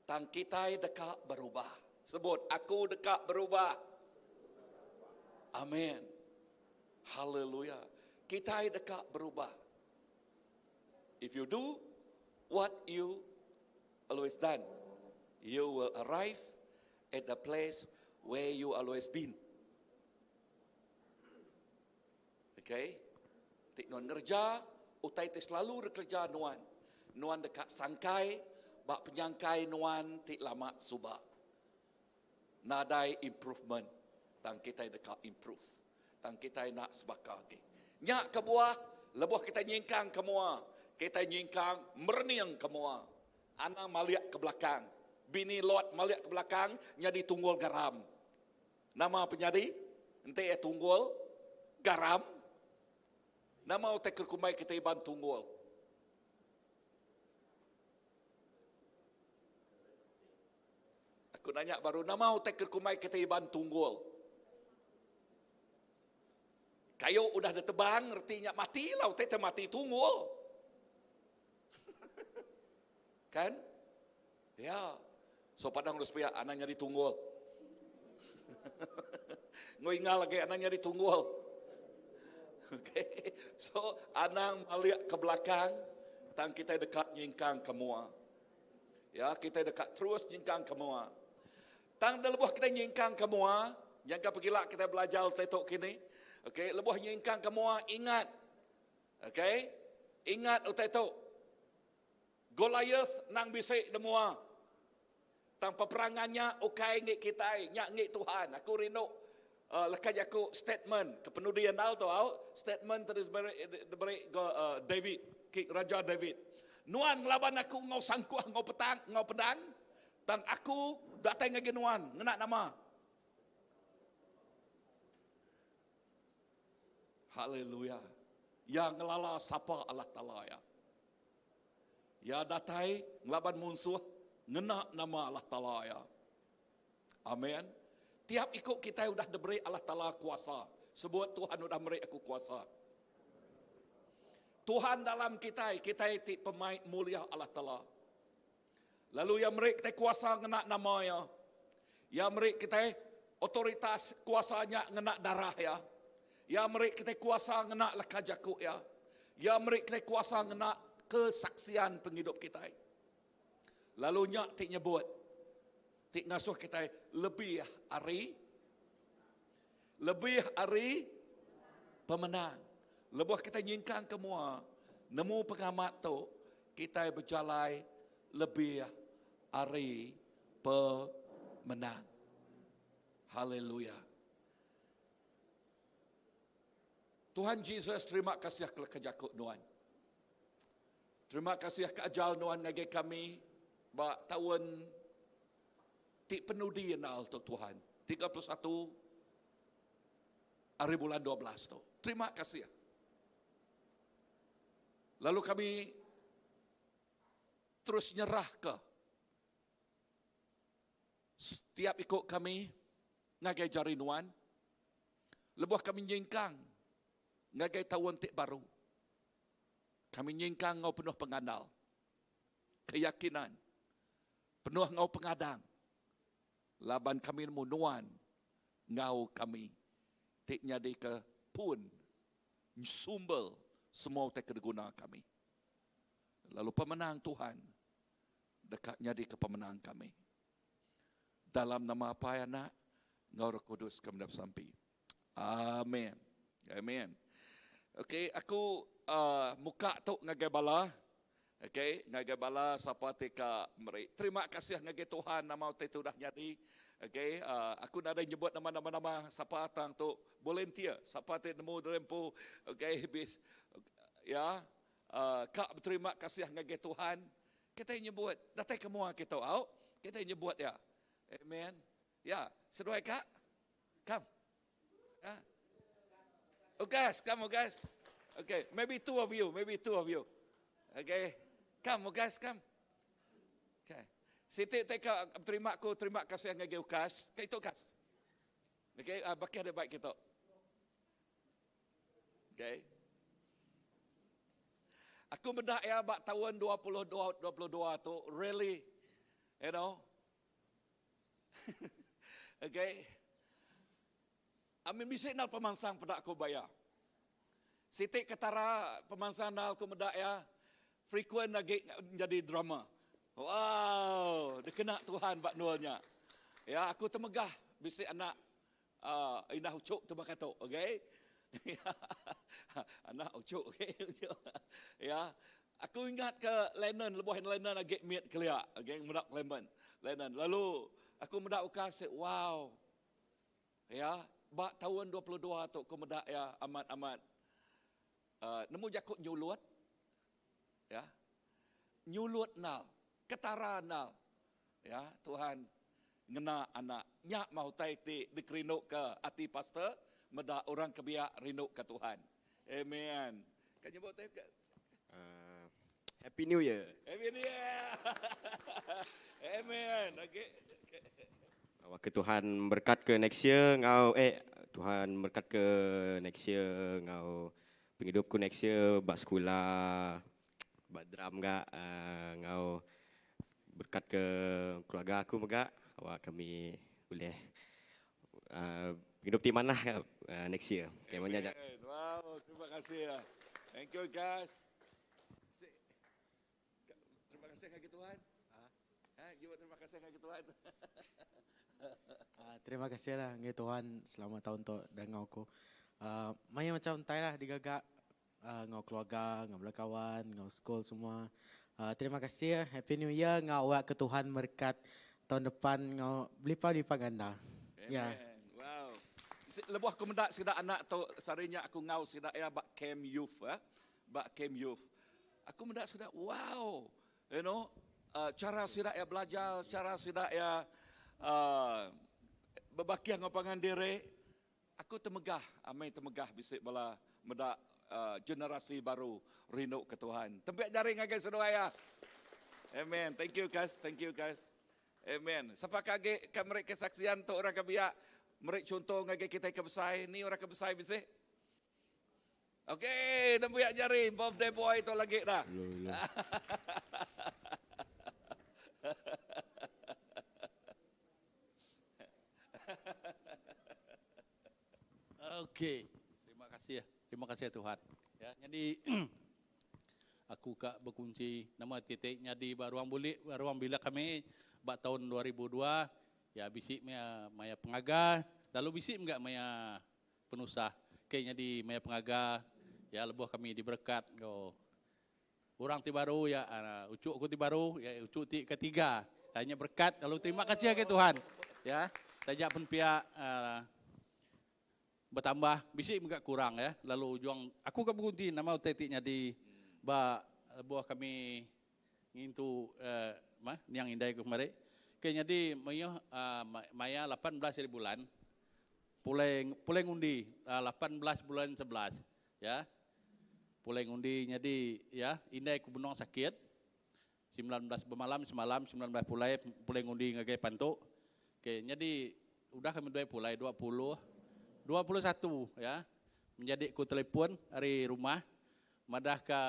Speaker 1: Tang kita dekat berubah. Sebut, aku dekat berubah. Amin. Haleluya. Kita dekat berubah. If you do what you always done, you will arrive at the place where you always been. Okay? Tik nuan ngerja, utai ti selalu kerja nuan. Nuan dekat sangkai, bak penyangkai nuan tik lama subah. Nadai improvement. Tang kita dekat improve. Tang kita nak sebakar ke. Nyak ke buah, lebuh kita nyingkang ke mua. Kita nyingkang merniang ke mua. Anak maliak ke belakang. Bini lot maliak ke belakang, nyadi tunggul garam. Nama penyadi? Ente tunggul garam. Nama utek kerkumai kita iban tunggul. Aku nanya baru, nama utek kerkumai kita iban tunggul. Kayu udah ditebang, artinya mati lah, utek mati tunggul. Kan? Ya. So padang harus pihak anaknya ditunggul. Ngoingal lagi anaknya ditunggul. Okay. So, anang melihat ke belakang, tang kita dekat nyingkang kemua. Ya, kita dekat terus nyingkang kemua. Tang dah lebuh kita nyingkang kemua, jangan pergilah kita belajar tetok kini. Okay, lebuh nyingkang kemua, ingat. Okay, ingat tetok. Goliath nang bisik demua. Tang peperangannya okay ngik kita, nyak ngik Tuhan. Aku rindu lekat aku statement kepenudian tu statement terus beri David, Raja David. Nuan ngelaban aku ngau sangkuah ngau pedang, dan aku datang lagi nuan ngenak nama. Haleluya. Yang ngelala sapa Allah Taala ya. Ya datai ngelaban musuh ngenak nama Allah Taala ya. Amin. Tiap ikut kita sudah diberi Allah Ta'ala kuasa. Sebut Tuhan sudah beri aku kuasa. Tuhan dalam kita itu pemain mulia Allah Ta'ala. Lalu yang beri kita kuasa ngenak namanya. Yang beri kita otoritas kuasanya ngenak darah ya. Yang beri kita kuasa ngenak leka jakuk ya. Yang beri kita kuasa ngenak kesaksian penghidup kita. Lalu nyak tik nyebut. Tik ngasuh kita lebih hari pemenang. Lebuh kita nyingkang kemua, nemu pengamat tu, kita berjalan lebih hari pemenang. Haleluya. Tuhan Yesus terima kasih kejakut Nuan. Terima kasih keajal Nuan ngagi kami, bak tahun Tik penuh dienal tu Tuhan. 31 hari bulan 12 tu. Terima kasih. Lalu kami terus nyerah ke. Setiap ikut kami ngagai jarinuan. Lebuh kami nyingkang ngagai tahun tik baru. Kami nyingkang ngau penuh pengandal. Keyakinan. Penuh ngau pengadang. Laban kami munuan ngau kami tik nyadi ke pun sumbel semua te kedeguna kami. Lalu pemenang Tuhan dekat nyadi ke pemenang kami. Dalam nama apa ya nak? Ngau Roh Kudus kami dapat sampai. Amin. Amin. Okey, aku muka tu ngagai bala. Okey, ngagai bala siapa tika meri. Terima kasih ngagai Tuhan nama te tu dah jadi. Okey, aku nak ada nyebut nama siapa tang tu volunteer, siapa te nemu rempu. Okey, habis ya, kak berterima kasih ngagai Tuhan. Kita nyebut, datang semua kita au. Kita nyebut ya. Amen. Ya, seduai kak. Come. Ya. Oh guys, come guys. Okay, maybe two of you. Okay. Come, guys, come. Okay. Siti teka terima kasih ngagai ukas. Kay to kas. Okay, bakit ada baik kita. Okay. Aku bedak ya bak tahun 22 tu really you know. Okay. Amin bisik nal pemansang pedak aku bayar. Siti ketara pemansang nal aku bedak ya. Frequent lagi jadi drama. Wow, dia kena Tuhan bak nualnya. Ya, aku temegah bisik anak inah ucuk tu bakato, okey? Anak ucuk, okey. Ya, aku ingat ke Lennon, lebuhan Lennon lagi miat kelia, okey, medak Lennon. Lalu aku medak ukas, wow. Ya, bak tahun 22 tu aku medak ya amat-amat. Nemu jakut nyulut. Ya, nyulut nal, ketara nal, ya Tuhan ngena anak nyak mau taiti dikerinuk ke hati pastor, meda orang kebiak rinuk ke Tuhan. Amen. Kan nyebut ke?
Speaker 4: Happy New Year.
Speaker 1: Happy New Year. Amen. Okay.
Speaker 4: Waktu Tuhan berkat ke next year ngau Tuhan berkat ke next year ngau penghidupku next year bak sekolah bak drum gak ngau berkat ke keluarga aku megak awak kami boleh hidup di mana next year. Okay, menjajak.
Speaker 1: Wow, terima kasih ya. Thank you guys. Terima kasih kaki Tuhan. Juga terima kasih kaki Tuhan.
Speaker 5: Terima kasih lah ngai Tuhan selamat tahun tu dengan aku. Maya macam tai lah digagak ngau keluarga, ngau belakawan, ngau sekolah semua. Terima kasih Happy New Year ngau awak ke Tuhan berkat tahun depan ngau berlipat-lipat ganda. Ya.
Speaker 1: Wow. Lebuh aku mendak sedak anak tu sarinya aku ngau sedak ya bak camp youth bak camp youth. Aku mendak sedak wow. You know, cara sedak ya belajar, cara sedak ya berbakian ngapangan diri. Aku temegah, amai temegah bisik bala mendak generasi baru rindu ke Tuhan. Tempat jari ngagai saudara ya. Amen. Thank you guys. Thank you guys. Amen. Siapa kage mereka kesaksian tu orang kebiak. Mereka contoh ngagai kita kebesai. Ni orang kebesai bisik. Okey, tempat jari. Birthday boy tu lagi dah.
Speaker 6: Okey, terima kasih Tuhan. Ya, jadi aku kak berkunci nama titik jadi baruang bila kami bak tahun 2002 ya bisik maya pengaga lalu bisik enggak maya penusah. Okey, jadi maya pengaga ya lebuh kami diberkat go. Orang ti baru ya ucuk aku ti baru ya ucuk ti ketiga. Hanya berkat lalu terima kasih ke Tuhan. Ya, tajak pun pihak bertambah bisik enggak kurang ya. Lalu juang aku ke berkunci nama titiknya di ba buah kami ngintu yang indai kemarin. Kayaknya di maya 18 bulan. Pulai ngundi 18 bulan 11 ya. Pulai ngundi jadi ya indai ku benong sakit 19 bermalam semalam 19 pulai ngundi ngagai pantuk. Oke, jadi udah kami dua pulai 21 ya. Menjadi ku telepon dari rumah madah ke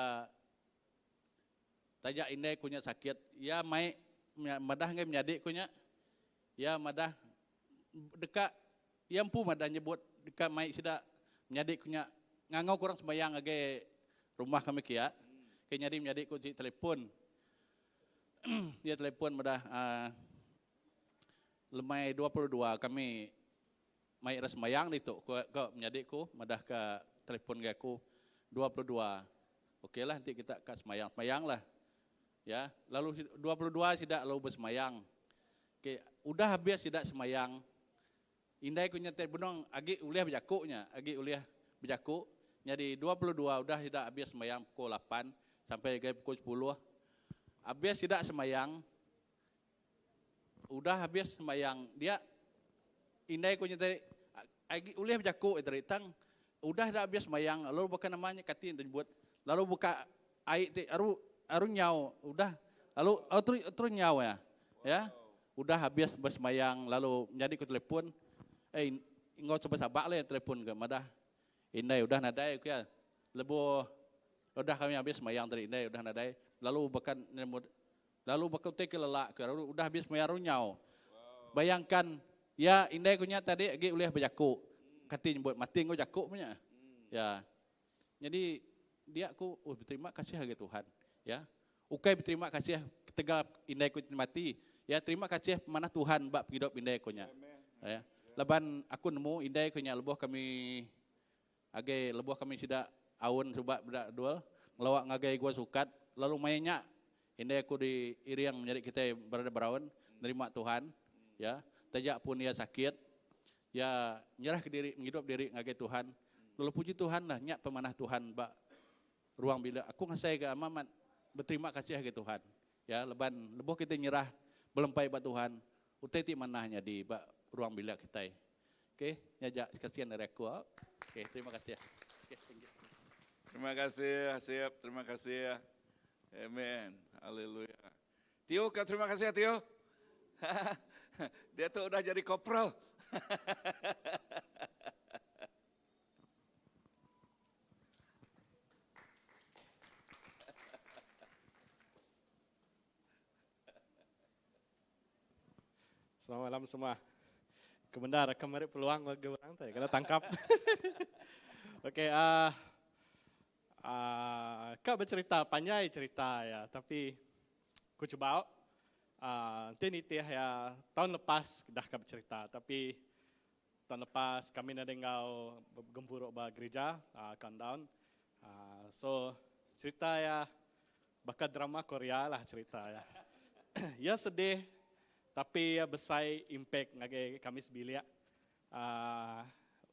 Speaker 6: tajak indai kunya sakit. Ya mai madah ngai menjadi kunya. Ya madah dekat yang pu madah nyebut dekat mai sida menjadi kunya ngangau kurang sembayang age rumah kami kia. Kayaknya dia menjadi ku telepon. Dia telepon madah lemai 22 kami mai ras sembayang itu ke menjadi ku madah ke telepon gaku 22. Okeylah nanti kita ke sembayang lah. Ya, lalu 22 tidak lalu bersemayang. Okey, udah habis tidak semayang. Indai ku nyetel benong agi uliah berjakuknya, agi uliah berjakuk. Jadi 22 udah tidak habis semayang pukul 8 sampai pukul 10. Habis tidak semayang. Udah habis semayang. Dia indai ku nyetel agi uliah berjakuk itu tang udah tidak habis semayang. Lalu bukan namanya katin dibuat. Lalu buka air aru nyau udah lalu terus nyau ya. Ya. Udah habis bersemayang lalu menjadi ku telepon engkau coba sabak le telepon ke madah. Indai udah nadai ku ya. Udah kami habis semayang tadi indai udah nadai. Lalu bakal teke lelak ke lalu udah habis semayang nyau. Bayangkan ya indai ku nya tadi agi uliah berjakuk. Katin buat mati engkau jakuk punya. Ya. Jadi dia aku berterima kasih ke Tuhan ya. Ukai berterima kasih ketegal indai ku mati. Ya terima kasih mana Tuhan bak hidup indai ku nya. Ya. Leban aku nemu indai ku nya lebuh kami sida awun subak bedak dua ngelawak ngagai gua sukat lalu mainnya indai aku di iriang menjadi kita berada berawan nerima Tuhan ya. Tajak pun dia sakit ya nyerah ke diri menghidup diri ngagai Tuhan. Lalu puji Tuhan lah nyak pemanah Tuhan bak ruang bila aku ngasai ke amamat berterima kasih ke Tuhan ya leban lebuh kita nyerah belempai buat Tuhan utai ti manahnya di bak ruang bila kita. Oke, nyajak kasihan dari aku. Oke, terima kasih. Oke, thank you.
Speaker 1: Terima kasih, Hasib. Terima kasih. Amen. Haleluya. Tio, terima kasih ya Tio. Dia tuh udah jadi kopral.
Speaker 7: Selamat malam semua.
Speaker 2: Kebenar, kemarin peluang bagi orang tu, kena tangkap. Okey, kau bercerita, panjang cerita ya, tapi aku coba. Ini ya, tahun lepas dah kau bercerita, tapi tahun lepas kami nak dengar gempuruk bah gereja, countdown. So cerita ya, bakal drama Korea lah cerita ya. Ya sedih, tapi ya besar impact ngage kami sebilik.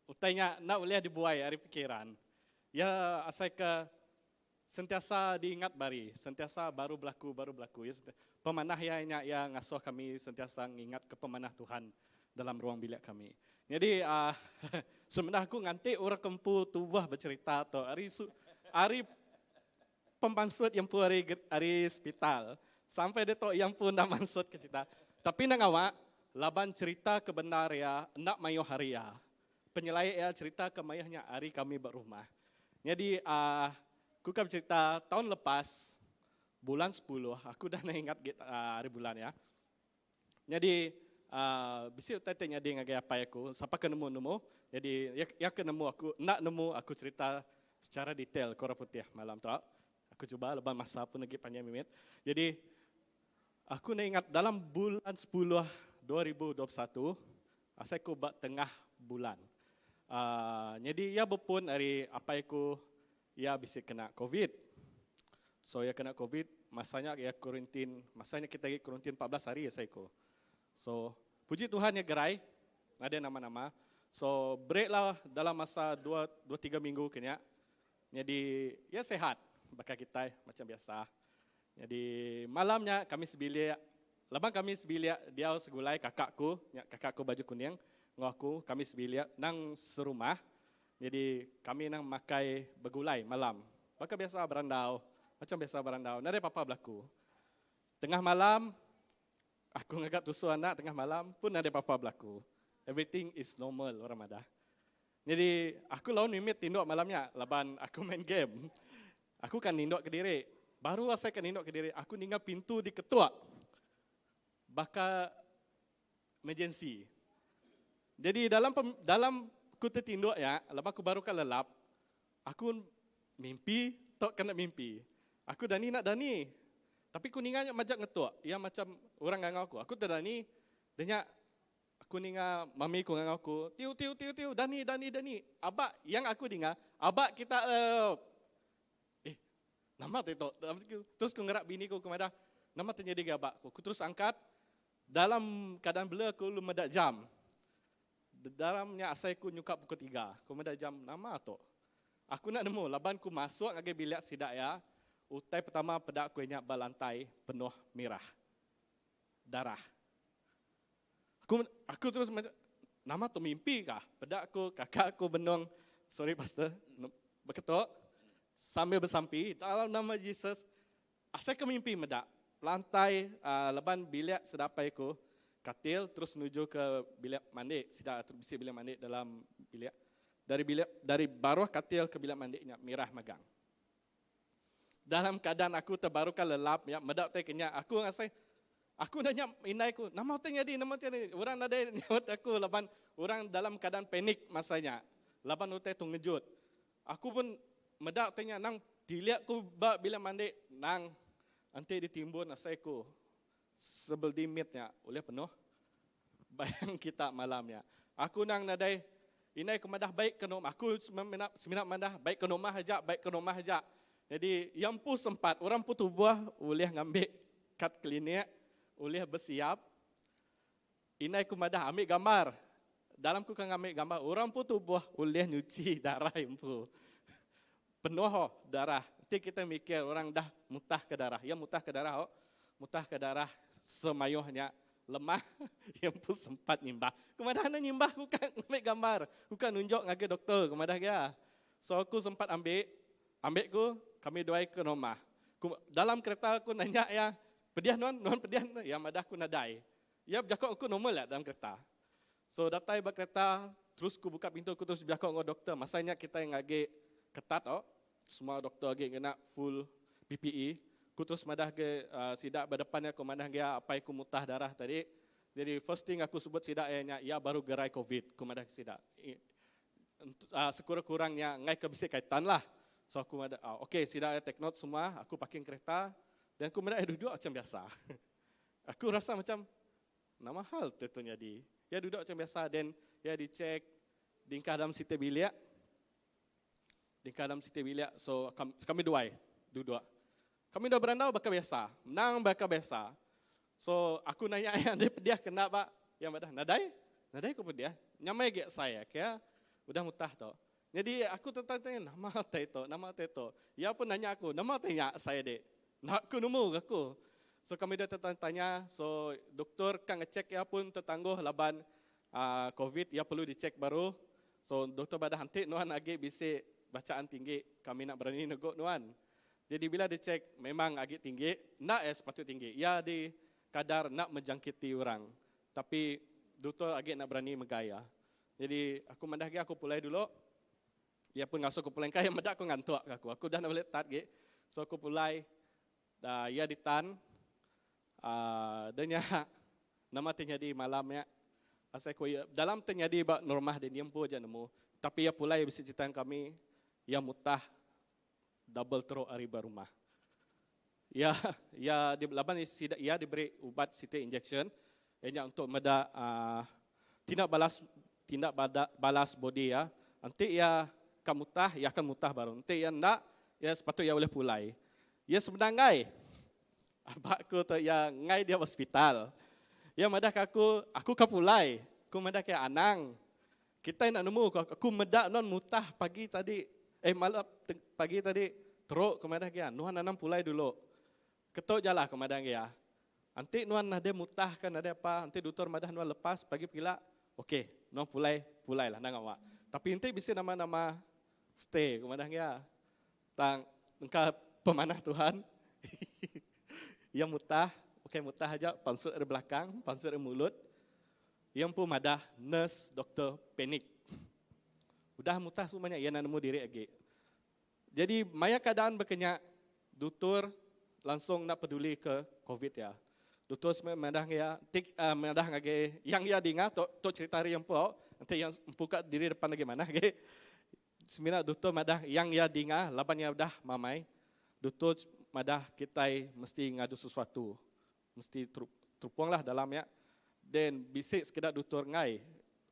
Speaker 2: Utainya nak boleh dibuai hari pikiran. Ya asal ke sentiasa diingat bari, sentiasa baru berlaku. Ya, pemanah yang ngasuh kami sentiasa ingat ke pemanah Tuhan dalam ruang bilik kami. Jadi sebenarnya aku nganti orang kempu tubuh bercerita tu hari pembansut yang pun hari hospital sampai dia tu yang pun dah mansut ke cerita. Tapi nang awak laban cerita kebenar ya nak mayo hari ya. Penyelai ya cerita ke mayahnya hari kami berumah. Jadi aku kan cerita tahun lepas bulan 10 aku dah ingat hari bulan ya. Jadi bisi tanya dia ngagai apa aku siapa ke nemu. Jadi ya ke nemu aku cerita secara detail Kora Putih malam tu. Aku cuba leban masa pun lagi panjang minit. Jadi aku ingat dalam bulan 10 2021 asal aku buat tengah bulan. Jadi ya berpun hari apa aku ya bisa kena COVID. So ya kena COVID, masanya ya kuarantin, masanya kita lagi kuarantin 14 hari ya saya ko. So puji Tuhan ya gerai, ada nama-nama. So break lah dalam masa 2-3 minggu kena. Jadi ya sehat, bakal kita macam biasa. Jadi malamnya kami sebilik, labang kami sebilik dia segulai kakakku baju kuning, ngaku kami sebilik nang serumah. Jadi kami nang makai begulai malam. Bakal biasa berandau. Macam biasa berandau. Nada papa berlaku. Tengah malam, aku ngagak tusu anak tengah malam pun nada papa berlaku. Everything is normal orang madah. Jadi aku lawan mimit tinduk malamnya. Laban aku main game. Aku kan ninduk ke diri. Baru saya kan ninduk ke diri. Aku ninggal pintu diketuk. Bakal emergency. Jadi dalam aku tertinduk ya. Lepas aku baru kan lelap. Aku mimpi, tak kena mimpi. Aku Dani nak Dani. Tapi aku ningan majak ngetuk. Ya macam orang ngangau aku. Aku tak Dani. Dia aku ningan mami aku ngangau aku. Tiu. Dani. Abak yang aku dengar. Abak kita. Nama tu itu. Terus aku ngerak bini aku kemadah. Nama terjadi ke abak aku. Aku terus angkat. Dalam keadaan bela aku lu medak jam. Dalamnya asal aku nyukap pukul 3. Aku medak jam nama tu. Aku nak nemu. Laban aku masuk ngagi bilik sidak ya. Utai pertama pedak aku ingat balantai penuh merah. Darah. Aku terus macam, nama tu mimpi kah? Pedak aku, kakak aku benong, sorry pastor, berketuk, sambil bersampi, dalam nama Jesus, asal ke mimpi medak. Lantai, leban bilik sedapai aku, katil, terus menuju ke bilik mandi, sidak terbisi bilik mandi dalam bilik. Dari bawah katil ke bilik mandinya, merah megang. Dalam keadaan aku terbarukan lelap, ya, medak teknya, aku ngasih, aku nanya inai aku, nama tanya di, orang ada nyawat aku, laban orang dalam keadaan panik masanya, laban utai tu ngejut. Aku pun medak tanya, nang dilihat aku bilik mandi, nang nanti ditimbun asaiku, sebel dimitnya, oleh penuh, bayang kita malamnya. Aku nang nadai, inai kemadah baik ke rumah, aku seminat madah baik ke rumah haja, Jadi yang pun sempat, orang pun tubuh boleh ngambil kad klinik, boleh bersiap. Inai ku madah ambil gambar. Dalam ku kan ambil gambar, orang pun tubuh boleh nyuci darah yang pun. Penuh darah. Nanti kita mikir orang dah mutah ke darah. Ya mutah ke darah, mutah ke darah semayuhnya lemah. Yang pun sempat nyimbah. Kumadah nak nyimbah, ku kan ambil gambar. Ku kan nunjuk ngage doktor, kumadah dia. So aku sempat ambil ku, kami doai ke rumah. Dalam kereta aku nanya ya, pediah non pediah, ya madah aku nadai. Ya berjakok aku normal lah dalam kereta. So datai ba kereta, terus aku buka pintu, aku terus berjakok dengan doktor. Masanya kita yang ngage ketat, semua doktor lagi kena full PPE. Aku terus madah ke sidak berdepannya, aku madah dia apa aku mutah darah tadi. Jadi first thing aku sebut sidak ya baru gerai COVID, aku madah sidak. Sekurang-kurangnya ngai ke bisik kaitan lah. So aku madah, okay sidak take note semua, aku parking kereta dan aku madah duduk macam biasa. Aku rasa macam nama hal tentunya di. Ya duduk macam biasa dan ya dicek dingkah dalam situ bilik. Dingkah dalam situ bilik. So kami duduk. Kami dah berandau bakal biasa. Menang bakal biasa. So aku nanya yang dia kena pak, yang badah nadai aku dia. Nyamai ge saya, kaya udah mutah tu. Jadi aku tanya nama itu. Ya pun nanya aku, nama tanya saya dek. Nak aku nemu aku. So kami dah tanya, so doktor kan ngecek ya pun tertangguh laban COVID, ya perlu dicek baru. So doktor badah hantik nuan agi bisik bacaan tinggi, kami nak berani negok nuan. Jadi bila dicek memang agak tinggi, nak sepatut tinggi. Ya di kadar nak menjangkiti orang. Tapi doktor agak nak berani megaya. Jadi aku mendah aku pulai dulu. Ya pun ngasuh aku pulai kaya medak aku ngantuk aku. Aku dah nak balik tat ge. So aku pulai dah ya ditan. Danya nama terjadi malamnya. Asal aku dalam terjadi bak normah dan diam pun aja nemu. Tapi ya pulai bisa cerita kami ya mutah double teruk ariba rumah. Ya di laban ya diberi ubat CT injection yang untuk meda tindak balas body ya. Nanti ya akan mutah baru. Nanti ya nak ya sepatutnya boleh pulai. Ya sebenarnya abakku tu ya ngai dia hospital. Ya madah aku kapulai. Aku madah ke anang. Kita nak nemu aku medak non mutah pagi tadi. Malam pagi tadi teruk kemadang ya. Nuhan nanam pulai dulu. Ketok jalah kemadang ya. Nanti nuhan ada mutah kan ada apa. Nanti doktor madah nuhan lepas pagi pila. Okey, nuhan pulai lah nang awak. Tapi nanti bisa nama-nama stay kemadang ya. Tang engkau pemanah Tuhan. Yang mutah, okey mutah aja pansut di belakang, pansut di mulut. Yang pun madah nurse, doktor panik. Udah mutah semuanya, ia nak nemu diri lagi. Jadi, maya keadaan berkenyak, doktor langsung nak peduli ke COVID ya. Doktor medah ya, medah lagi, yang ia dengar, tu cerita yang po, nanti yang buka diri depan lagi mana lagi. Sebenarnya doktor medah yang ia dengar, labannya dah mamai. Doktor medah kita mesti ngadu sesuatu, mesti terupung lah dalamnya. Dan bisik sekedar doktor ngai,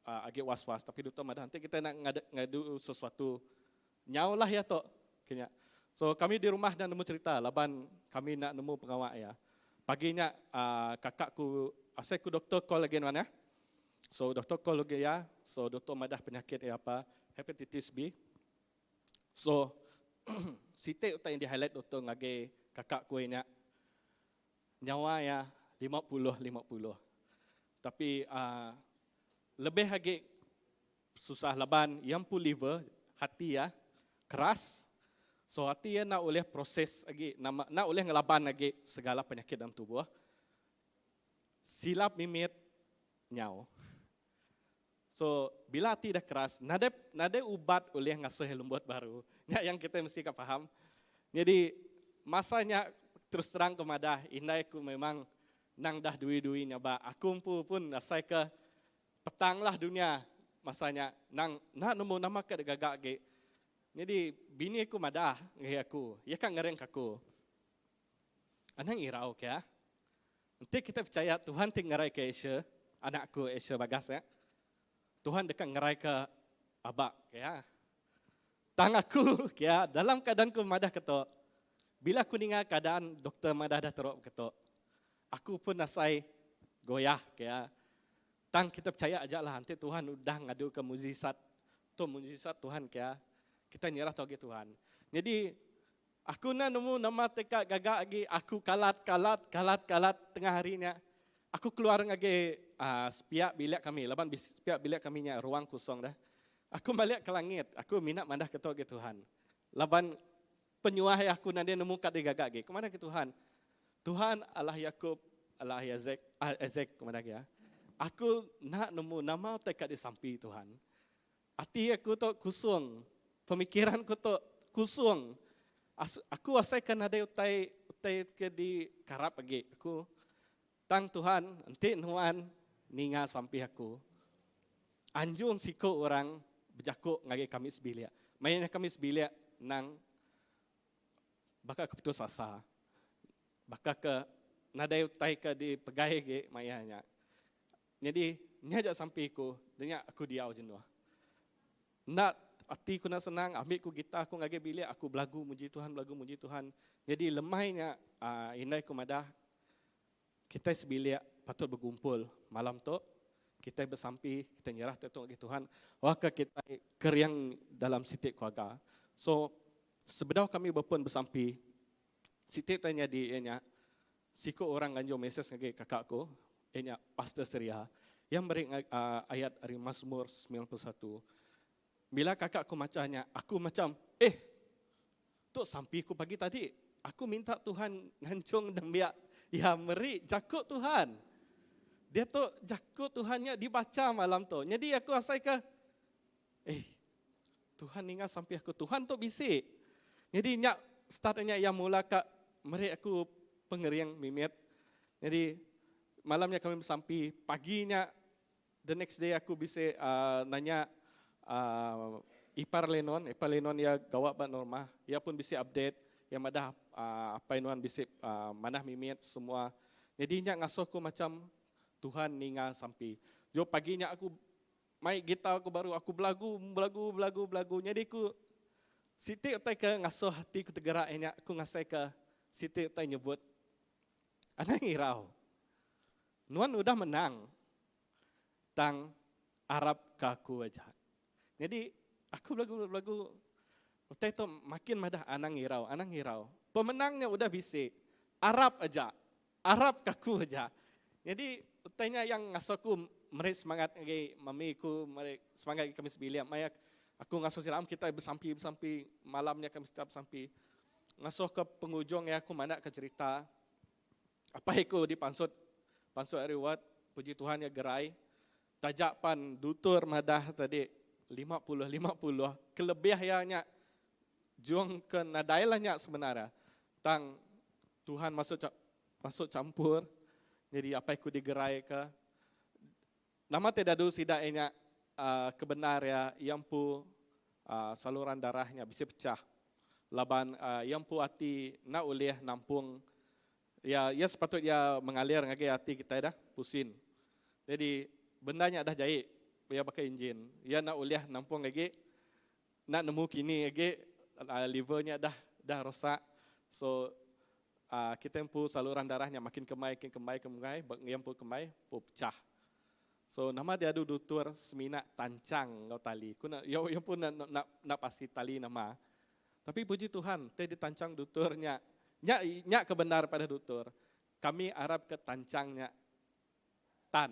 Speaker 2: agak was-was, tapi doktor madah nanti kita nak ngadu sesuatu nyau lah ya tok kenya. So kami di rumah dan nemu cerita laban kami nak nemu pengawak ya. Paginya kakakku asalku doktor call lagi mana? So doktor call lagi ya. So doktor madah penyakit ya apa? Hepatitis B. So sitik utai yang di highlight doktor ngage kakakku nya nyawa ya 50. Tapi lebih lagi susah laban yang pun liver, hati ya, keras. So hati ya nak oleh proses lagi, nak oleh ngelaban lagi segala penyakit dalam tubuh. Silap mimit nyau. So bila hati dah keras, nada ubat oleh ngasuh lembut baru. Yang kita mesti faham. Jadi masanya terus terang kemadah, indai ku memang nang dah dui-dui nyaba. Aku pun asai ke petang lah dunia masanya nang nak nemu nama ke gagak ge. Jadi bini aku madah ngai aku. Ya kan ngereng aku. Anang irau ke ya. Nanti kita percaya Tuhan ting ngerai ke Asia, anakku Asia bagas ya. Tuhan dekat ngerai ke abak ke ya. Tang aku ke ya dalam keadaanku madah ketok. Bila aku dengar keadaan doktor madah dah teruk ketok. Aku pun nasai goyah ke ya. Tang kita percaya aja lah nanti Tuhan udah ngadu ke mujizat. Tu mujizat Tuhan kaya kita nyerah toge Tuhan. Jadi aku nak nemu nama tekak gagak lagi. Aku kalat tengah harinya. Aku keluar lagi sepiak bilik kami. Laban sepiak bilik kami nya ruang kosong dah. Aku balik ke langit. Aku minat mandah ke toge Tuhan. Laban penyuah aku nanti nemu kat gagak lagi. Kemana ke Tuhan? Tuhan Allah Yakub, Allah Ezek kemana ya? Aku nak nemu nama tekad di samping Tuhan. Hati aku tu kusung. Pemikiranku tu kusung. Aku asaikan ada utai ke di karap lagi. Aku tang Tuhan, nanti nuan ninga sampai aku. Anjung siko orang berjakuk ngagi Kamis Bilik. Mainnya Kamis Bilik nang bakal ke putus asa. Bakal ke nadai utai ke di pegai ge mayanya. Jadi nyajak sampai ku, denya aku diau jenuh. Nak hati ku nak senang, ambil ku gitar aku ngagi bilik, aku belagu muji Tuhan. Jadi lemahnya indai ku madah kita sebilik patut berkumpul malam tu. Kita bersampi, kita nyerah tetap ke Tuhan. Waka kita keriang dalam sitik keluarga. So, sebedau kami berpun bersampi, sitik tanya di enya, siku orang ganjau mesej ngagi kakakku, enya Pastor Seria, yang beri ayat dari Mazmur 91. Bila kakakku macamnya, aku macam, tu sampiku pagi tadi, aku minta Tuhan ngancung dan biar, ya meri jakut Tuhan. Dia tu jakut Tuhannya dibaca malam tu. Jadi aku asai ke, Tuhan ingat sampai aku. Tuhan tu bisik. Jadi nyak startnya yang mula ke, meri aku pengeriang mimit. Jadi malamnya kami bersampi, paginya the next day aku bisa nanya ipar Lenon ya gawat bat norma. Ia pun bisa update yang madah apa inuan bisa manah mimit semua. Jadi nyak ngasuhku macam Tuhan ninga sampai. Jo paginya aku main gitar aku baru aku belagu. Jadi aku siti utai ke ngasuh hati ku tergerak enya aku ngasai ke siti utai nyebut anak ngirau. Nuan udah menang. Tang Arab ke aku aja. Jadi aku belagu. Utai tu makin madah anak ngirau. Pemenangnya udah bisa. Arab aja. Arab ke aku aja. Jadi utainya yang ngasuhku mereka semangat lagi mamiku mereka semangat kami sebilik. Maya aku ngasuh siram kita bersampi malamnya kami setiap sampi. Ngasuh ke penghujung ya aku mana ke cerita. Apa aku dipansut reward puji Tuhan ya gerai. Tajapan dutur madah tadi 50 kelebihannya juang ke nadailahnya sebenarnya. Tang Tuhan masuk campur. Jadi apa aku digerai ke nama tidak ada sidaknya kebenar ya yang pu saluran darahnya bisa pecah. Laban yang pu hati nak ulih nampung ya sepatutnya mengalir ngagi hati kita dah pusing. Jadi bendanya dah jahit ya pakai enjin. Ya nak ulih nampung lagi nak nemu kini lagi livernya dah rosak. So kita empu saluran darahnya makin kemai, yang pu kemai, pu pecah. So nama dia ada dutur semina tancang ngau tali. Ku nak, yang pun nak pasti tali nama. Tapi puji Tuhan, te ditancang duturnya, nyak kebenar pada dutur. Kami Arab ke tancangnya tan.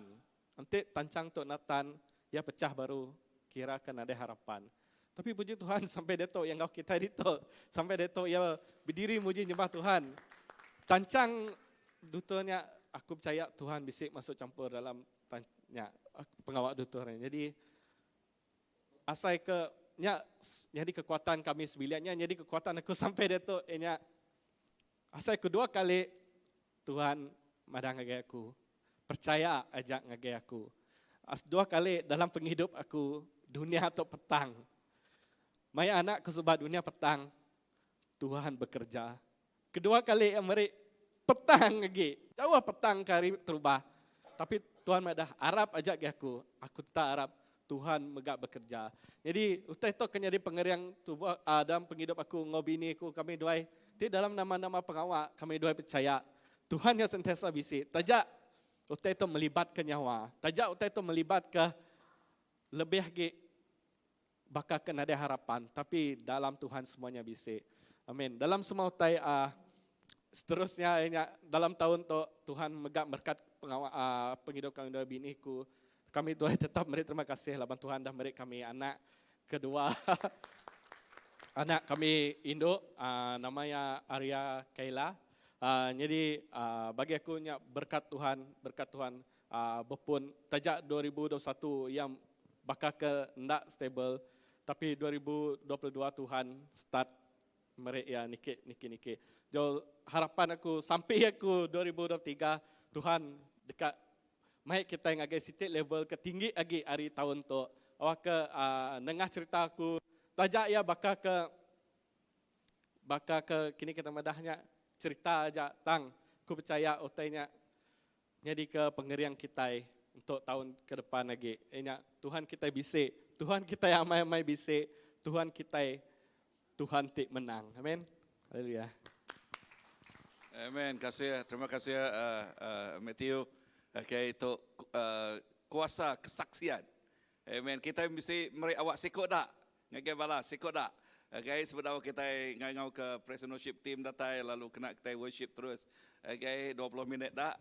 Speaker 2: Nanti tancang tu nak tan, ya pecah baru kira kan ada harapan. Tapi puji Tuhan sampai detok yang kau kita detok, sampai detok ya berdiri muji nyembah Tuhan. Tancang duturnya aku percaya Tuhan bisa masuk campur dalam pengawal duturnya. Jadi asai ke jadi kekuatan kami sebiliannya, jadi kekuatan aku sampai detok nya asai kedua kali Tuhan madang ngagay aku. Percaya ajak ngagay aku. Dua kali dalam penghidup aku dunia atau petang. Maya anak kesubat dunia petang. Tuhan bekerja. Kedua kali yang meri petang lagi. Jauh petang kari terubah. Tapi Tuhan madah Arab ajak aku. Aku tak Arab. Tuhan megak bekerja. Jadi utai itu kan jadi pengeriang tubuh dalam penghidup aku ngobini aku kami doai. Di dalam nama-nama pengawal kami doai percaya Tuhan yang sentiasa bisi. Tajak utai itu melibat ke nyawa. Tajak utai itu melibat ke lebih lagi bakal kena ada harapan. Tapi dalam Tuhan semuanya bisi. Amin. Dalam semua utai seterusnya dalam tahun tu Tuhan megak berkat penghidup kami doa biniku. Kami doa tetap beri terima kasih laban Tuhan dah beri kami anak kedua. Anak kami Indo namanya Arya Kaila. Jadi bagi aku berkat Tuhan berpun tajak 2021 yang bakal ke ndak stable tapi 2022 Tuhan start mereka ya niki. Jo harapan aku sampai aku 2023 Tuhan dekat mai kita yang agak sitik level ketinggi lagi hari tahun tu. Awak ke nengah cerita aku tajak ya bakal ke kini kita madahnya cerita aja tang. Aku percaya otainya jadi ke pengerian kita untuk tahun ke depan lagi. Tuhan kita bisik, Tuhan kita yang mai bisik, Tuhan kita Tuhan tik menang. Amin. Haleluya.
Speaker 1: Amen. Terima kasih Matthew. Okay, itu kuasa kesaksian. Amen. Kita mesti meri awak sikut tak? Ngagai bala sikut tak? Okay, sebab kita ngau ke praise and worship team datai lalu kena kita worship terus. Okay, 20 minit tak?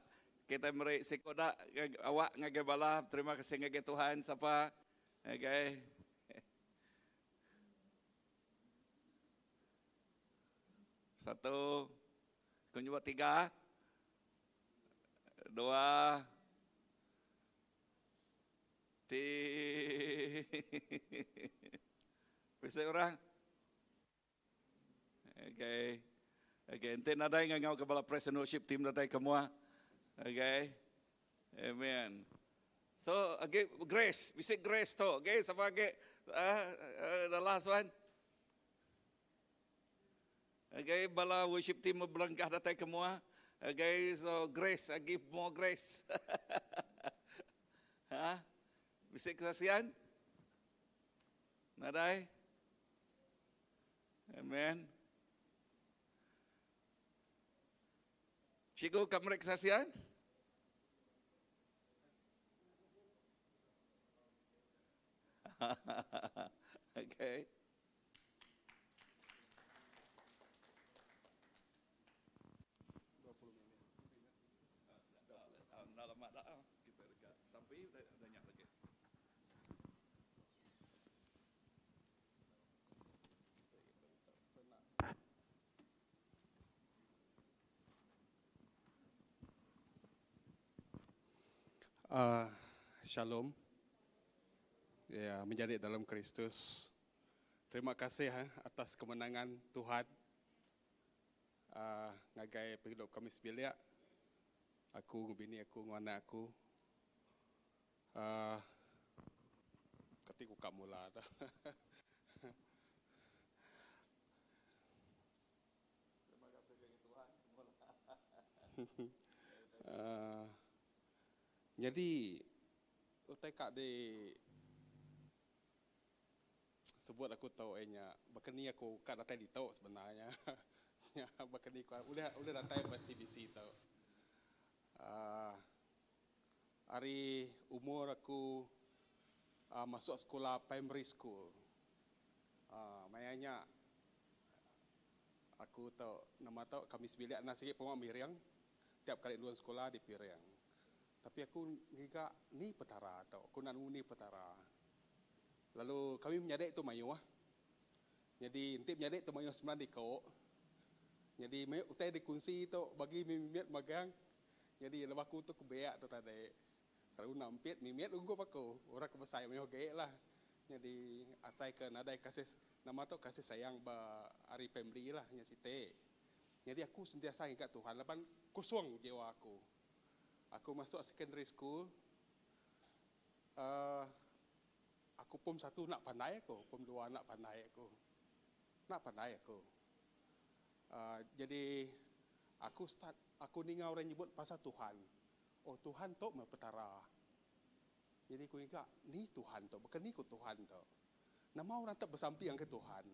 Speaker 1: Kita meri sikut tak? Awak ngagai bala. Terima kasih ngagai Tuhan. Siapa? Okay. Satu, kunjung tiga, dua, bisa orang? Okay. Ente nadai ngau kepala praise and worship team datai semua. Okay. Amen. So, okay, grace, bisa grace tu. Okay, siapa okay? The last one. Okay, bala worship team berlangkah datang semua. Okay, so grace, I give more grace. Ha? Bisa kesaksian? Nadai? Amen. Cikgu, kamu kesaksian? Okay.
Speaker 7: Shalom. Ya, menjadi dalam Kristus. Terima kasih atas kemenangan Tuhan. Ngagai penghidup kami sebilik. Aku, bini aku, anak aku. Ketika kamu lah.
Speaker 1: Terima kasih kepada Tuhan.
Speaker 7: Jadi, utek di sebut aku tahu bahkan ni aku kat datang di tahu sebenarnya. Bahkan ni aku udah datang masih bisi tahu. Hari umur aku masuk sekolah primary school. Mayanya aku tahu nama tahu kami sebilik nasi pemak Miriang. Tiap kali luar sekolah di Piriang. Tapi aku ngiga ni petara tau, aku nak ni petara. Lalu kami menyadek tu mayu Jadi intip menyadek tu mayu sembilan di kau. Jadi mayu utai di kunci tu bagi mimiat magang. Jadi lepas aku tu kebeak tu tadi. Selalu nampit mimiat unggu paku. Orang kebesar mayu gek lah. Jadi asai ke nadai kasih nama tu kasih sayang ba hari family lah nya site. Jadi aku sentiasa ingat Tuhan. Lepas kosong jiwa aku. Aku masuk secondary school, aku pom 1 nak pandai aku, pom 2 nak pandai aku. Jadi aku dengar orang nyebut pasal Tuhan. Oh Tuhan tu mempetara. Jadi aku ingat, ni Tuhan tu, bukan ni ku Tuhan tu. Nama orang tak bersamping ke Tuhan.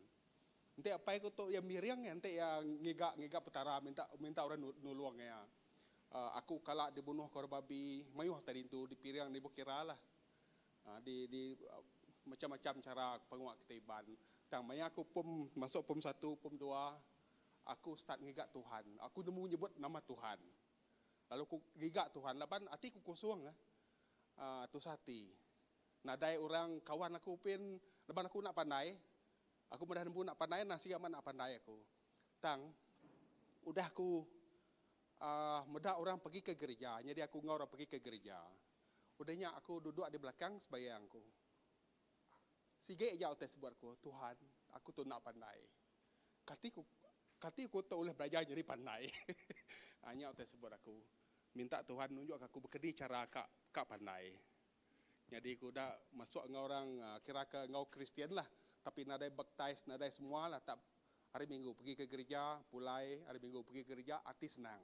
Speaker 7: Nanti apa aku tu yang miriang, nanti yang ngigak petara minta orang nulung ya. Aku kalak dibunuh korban babi, mayuh tadi tu di Piriang di Bukira lah. Di macam-macam cara penguat ketiban. Tang maya aku masuk pom 1, pom 2, aku start ngigak Tuhan. Aku nemu nyebut nama Tuhan. Lalu aku ngigak Tuhan, laban hati aku kosong tu sati. Nadai orang kawan aku pin, laban aku nak pandai. Aku mudah nemu nak pandai, nasi aman nak pandai aku. Tang, udah aku mudah orang pergi ke gereja, jadi aku ngau orang pergi ke gereja. Udahnya aku duduk di belakang sembahyangku. Sige aja utas buatku, Tuhan, aku tu nak pandai. Katiku tu boleh belajar jadi pandai. Hanya utas buat aku. Minta Tuhan nunjuk aku bekerja cara kak pandai. Jadi aku dah masuk dengan orang kira ke ngau Kristian lah. Tapi nadai baptize, nadai semua lah. Tak hari Minggu pergi ke gereja, pulai hari Minggu pergi ke gereja, hati senang.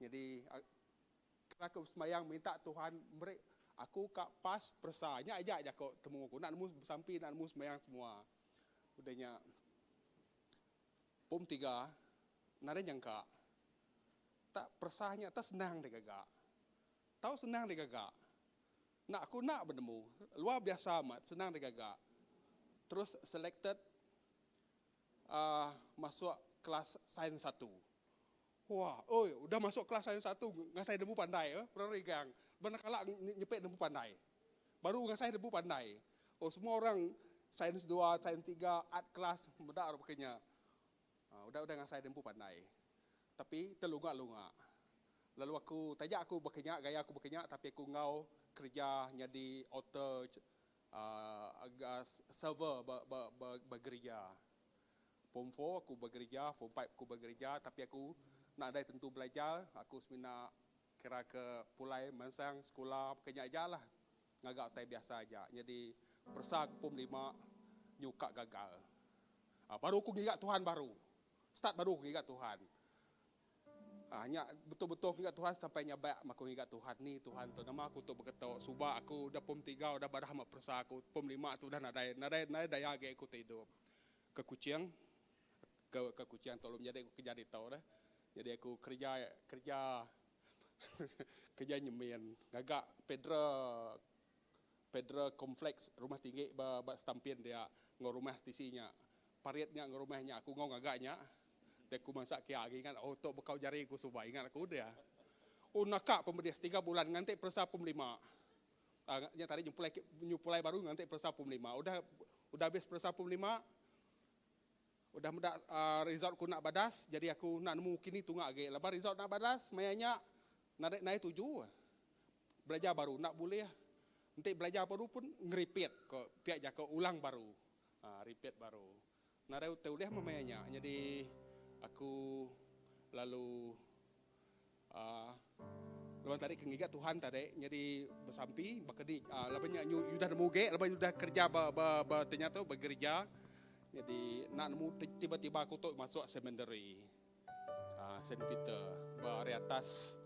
Speaker 7: Jadi kira ke semayang minta Tuhan beri aku kak pas persanya aja kau temu aku. Nak nemu sampai nak nemu semayang semua. Udahnya pom 3 nadai nyangka. Tak persahnya tak senang deh gagak. Tahu senang deh gagak. Nak aku nak bertemu. Luar biasa amat, senang deh gagak. Terus selected masuk kelas sains 1. Wah, oi, udah masuk kelas sains 1, ngasai debu pandai, pererigang. Benar kala nyepet debu pandai. Baru ngasai debu pandai. Oh, semua orang sains 2, sains 3, art kelas, bedak rupanya. Udah ngasai debu pandai. Tapi terlunga-lunga. Lalu aku tajak aku berkenyak, gaya aku berkenyak, tapi aku ngau kerja jadi author, server bergereja. Form 4 aku bergereja, Form 5 aku bergereja, tapi aku nak ada tentu belajar, aku semina kira ke pulai mansang sekolah berkenyak aja lah. Ngagak tai biasa aja. Jadi persa aku Form 5 nyuka gagal. Baru aku ngingat Tuhan baru. Start baru aku ngingat Tuhan. Hanya betul-betul ingat Tuhan sampai nyabai aku ingat Tuhan ni Tuhan tu nama aku tu berkata subah aku dah Form 3 udah badah mak persa aku Form 5 tu dah nadai daya ge aku hidup ke Kuching ke Kuching tolong jadi aku kerja di tau dah. Jadi aku kerja kerja nyemen gagak Pedra kompleks rumah tinggi ba stampian dia ngau rumah stisinya pariatnya ngau rumahnya aku ngau gagaknya. Aku masak kia lagi ingat, oh tok bekau jari aku subah ingat aku dia. Oh nakak pembedias 3 bulan ngantik persa Form 5. Yang tadi nyupulai baru ngantik persa Form 5. Udah habis persa Form 5. Udah mendak result ku nak badas, jadi aku nak nemu kini tunggak lagi. Lepas result nak badas, mayanya naik 7. Belajar baru nak boleh. Nanti belajar baru pun ngeripit kok pihak jaka ulang baru. Repeat baru. Narai teuliah memayanya. Jadi aku lalu lepas tadi kengigat Tuhan tadi jadi bersampi bakadi labanya sudah nemu ge lepas sudah kerja ternyata bekerja jadi nak nemu tiba-tiba aku tu masuk seminary Saint Peter di atas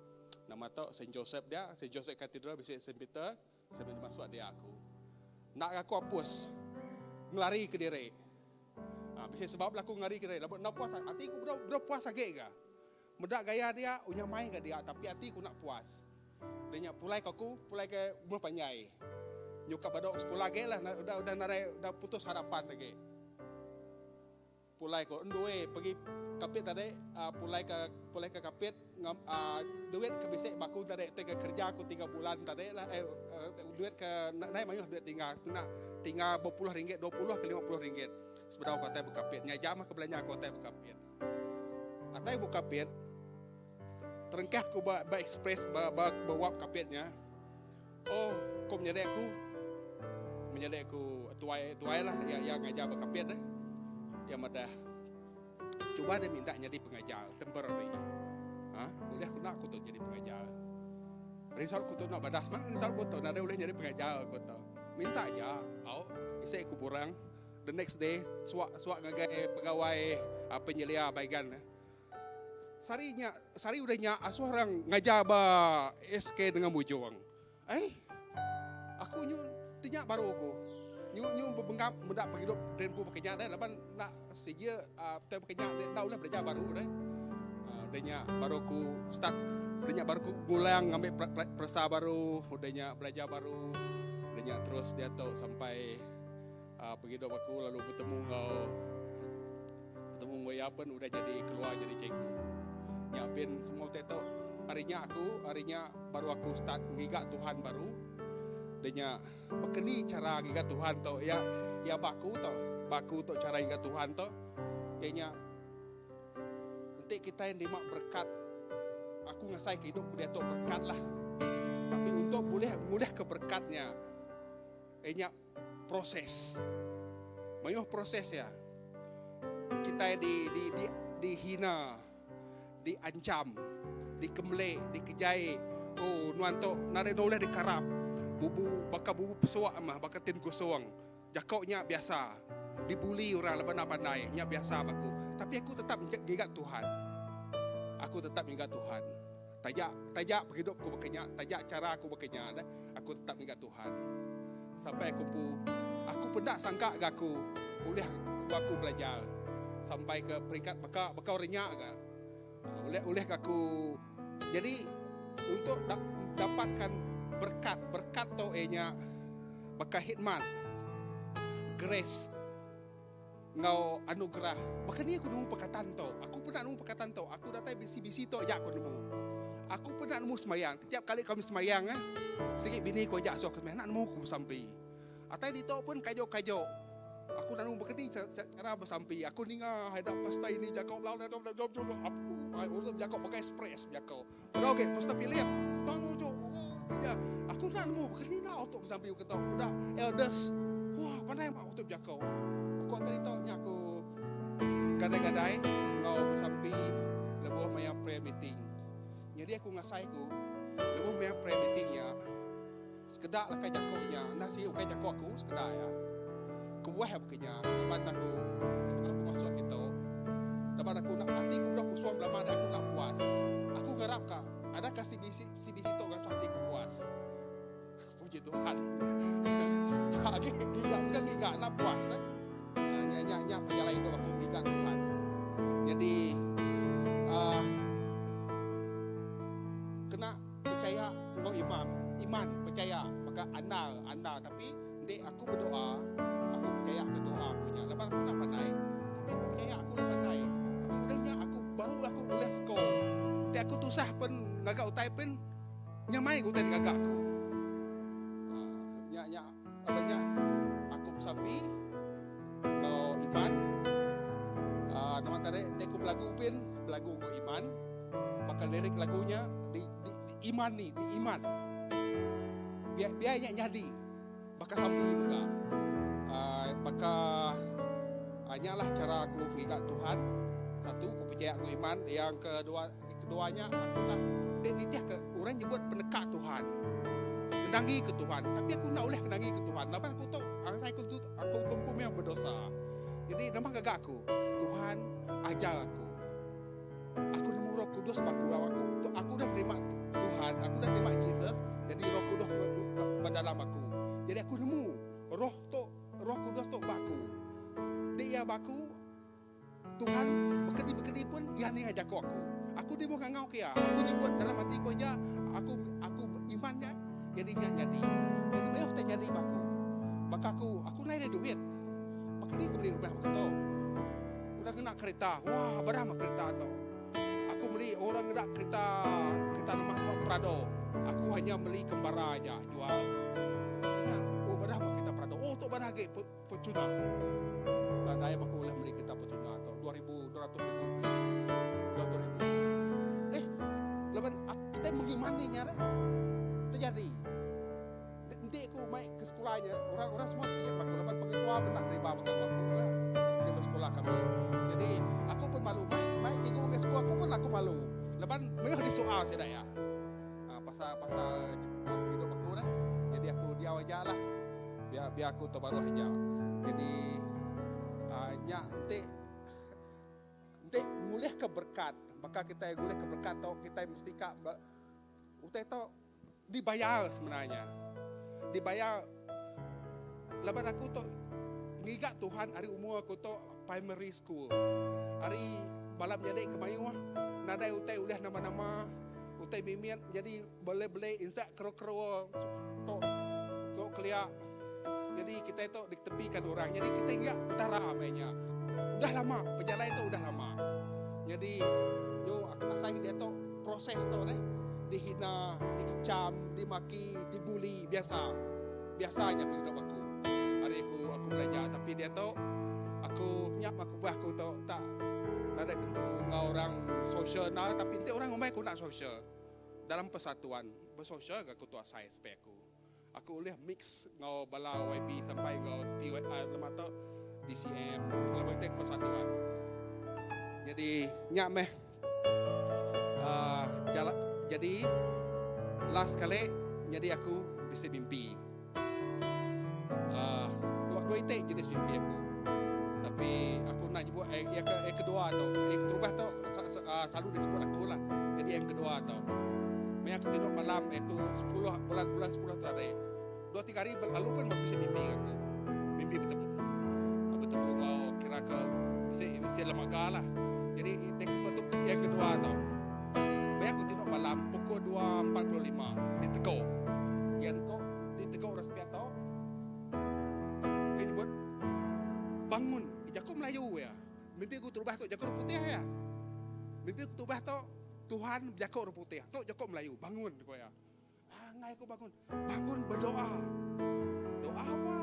Speaker 7: nama tu Saint Joseph dia Saint Joseph Cathedral bisa Saint Peter seminary masuk dia aku nak aku hapus ngelari ke diri. Bisa sebab aku ngari kira, nak puas hati aku ber puas lagi ke? Mudah gaya dia, unya main ke dia, tapi hati aku nak puas. Dia pulai ke aku, pulai ke rumah panjai. Nyuka pada sekolah lagi lah, udah putus harapan lagi. Pulai ke endue pergi kapit tadi, pulai ke kapit, duit ke bisik baku tadi, tiga kerja aku 3 bulan tadi lah, duit ke naik mayu duit tinggal berpuluh ringgit, 20 ke 50 ringgit. Sebenarnya kota berkapit, nyajak mah kebelanja kota berkapit. Atai berkapit, terengkah aku berekspres berwap kapitnya. Oh, kau menyedek aku tuai lah yang ngajar berkapit dah. Yang madah. Cuba dia minta jadi pengajar temporary. Boleh aku nak aku tu jadi pengajar. Result aku tu nak badas mana result aku tu nak ada boleh jadi pengajar aku tu. Minta aja, isi aku kurang. The next day, suak ngagai pegawai penyelia baigan. Sari udahnya asuh orang ngajar ba SK dengan bujung. Aku tinyak baru aku. Nyu bebenggap mendak berhidup dan ku bekerja dah lepas nak saja kita bekerja dah ulah belajar baru dah. Udahnya baru ku start, udahnya baru ku ngulang ngambil persa baru, udahnya belajar baru. Udahnya terus dia tahu sampai begitu aku lalu bertemu Yapen udah jadi keluar jadi cikgu. Nyapin semua tetok harinya baru aku start ngigat Tuhan baru. Denya bekeni cara ngigat Tuhan to ya baku to cara ngigat Tuhan to. Yanya nanti kita yang terima berkat aku ngasai hidup dia to berkat lah. Tapi untuk boleh ke berkatnya enya proses. Mayuh proses ya. Kita dihina, diancam, dikemlek, dikejai, oh nuan to nare noleh di karap. Bubu pesuak mah baka tin kosong. Jakoknya biasa. Dibuli orang lepas nak pandai, nya biasa baku. Tapi aku tetap ingat Tuhan. Aku tetap ingat Tuhan. Tajak hidupku berkenyak, tajak cara aku berkenyak, aku tetap ingat Tuhan. Sampai aku pun tak sangka aku aku belajar sampai ke peringkat bakal renyak ke. Oleh aku. Jadi untuk dapatkan berkat tu enya bakal hikmat, grace, ngau anugerah. Bahkan ni aku nemu perkataan tu. Aku pernah nemu perkataan tu. Aku datang bisi-bisi tu ya aku nemu. Aku pernah nemu semayang. Setiap kali kami semayang sikit bini ko ajak so kami nak nemu aku bersampi. Atai di tu pun kajo-kajo. Aku nak nemu berkeni cara bersampi. Aku ninga hadap pasta ini jakau belau dah job aku. Ai urut jakau pakai express jakau. Udah okey pasta pilih. Tang jo. Aku nak nemu berkeni nak untuk bersampi aku tahu. Budak elders. Wah, pandai mak untuk jakau. Aku tadi tahu nya aku gadai-gadai ngau bersampi lebuh maya prayer meeting. Jadi aku ngasai aku lebuh maya prayer meetingnya. Sekedar lah kai jakaunya. Nasi ukai jakau aku sekedar ya. Kebuah bukannya. Lepas aku sebelum aku masuk itu. Lepas aku nak hati aku dah kusuang lama dan aku nak puas. Aku garap kak. Adakah si bisi tu rasa hati aku puas? Puji Tuhan. Gigak nak puas. Nyak penjala hidup aku gigak Tuhan. Jadi kena percaya no iman percaya maka andal tapi ndek aku berdoa aku percaya ke doa aku nya lepas aku nak pandai tapi aku percaya aku nak pandai tapi udahnya aku let's go ndek aku tusah pun ngagak utai pun nyamai utai ngagak aku nya abanya aku bersampi no iman nama tadi ndek aku belagu go iman bakal lirik lagunya di iman ni di iman biarnya jadi bakal sampai juga bakal hanyalah cara aku mengingat Tuhan. Satu aku percaya aku iman, yang keduanya aku nak nitiah ke orang nyebut pendekat Tuhan, kenangi ke Tuhan, tapi aku nak oleh kenangi ke Tuhan. Lepas aku tahu aku tumpu yang berdosa. Jadi nama gagak aku Tuhan ajar aku nemu Roh Kudus baku aku dah terima Tuhan, aku dah terima Jesus, jadi Roh Kudus dalam aku. Jadi aku nemu Roh Kudus tu baku. Dia baku Tuhan berkedi pun yang ni ajak aku. Aku di muka ngau kia. Aku nyebut dalam hati ko aja aku imannya jadinya jadi. Jadi meh tak jadi baku. Maka aku naik ada duit. Maka ni aku beli rumah aku tu. Udah kena kereta. Wah, berapa kereta tu? Aku beli orang nak kereta nama Prado. Aku hanya beli kembara aja jual. Oh, berapa kereta Prado? Oh, tu berapa ke Fortuner. Dan saya aku boleh beli kereta Fortuner tu 200,000 rupiah. 200,000. Lepas kita mengimaninya dah. Terjadi. Nanti aku main ke sekolahnya. Orang semua ingat aku. Lepas pengetua pernah terima bakal aku lah. Dia bersekolah kami. Jadi aku pun malu. Main cikgu ke sekolah aku pun aku malu. Lepas mereka disoal saya dah ya. Pasal hidup aku dah. Jadi aku diaw aja lah. Biar aku terbaru aja. Jadi nanti mulih ke berkat. Maka kita mulih ke berkat tau kita mesti kak utai tau dibayar sebenarnya. Dibayar. Lepas aku tu ngigat Tuhan hari umur aku tu primary school. Hari malam jadi kemayu nadai utai ulah nama-nama utai mimian jadi boleh insert kero-kero to kelia. Jadi kita itu ditepikan orang. Jadi kita ingat betara mainnya. Udah lama perjalanan itu udah lama. Jadi asal dia tu proses tu dihina, dikecam, dimaki, dibuli biasanya penghidup aku. Hari aku belajar tapi dia tu aku tu tak ada tentu ngau orang sosial tapi nanti orang ngomong aku nak sosial dalam persatuan bersosial aku tu asal spek aku boleh mix ngau bala YB sampai ngau lemak tu DCM kalau kita persatuan. Jadi nyak meh jadi last kali jadi aku bisa mimpi. Dua itu jenis mimpi aku. Tapi aku nak nyebut yang kedua tu, terubah tu selalu disebut aku lah. Jadi yang kedua tu. Yang aku tidur malam itu 10 bulan 10 hari. 2-3 hari lalu pun bisa mimpi aku. Mimpi betul mau kira ke bisa lembaga lah. Jadi teks tu yang kedua tu. Yang aku tidur malam pukul 2.45 di Tegok. Yang kok di Tegok resmi atau dia nyebut bangun. Jakob Melayu ya. Mimpi aku terubah tu Jakob putih ya. Mimpi aku terubah tu Tuhan Jakob putih. Tu Jakob Melayu bangun kau ya. Ngai aku bangun. Bangun berdoa. Doa apa?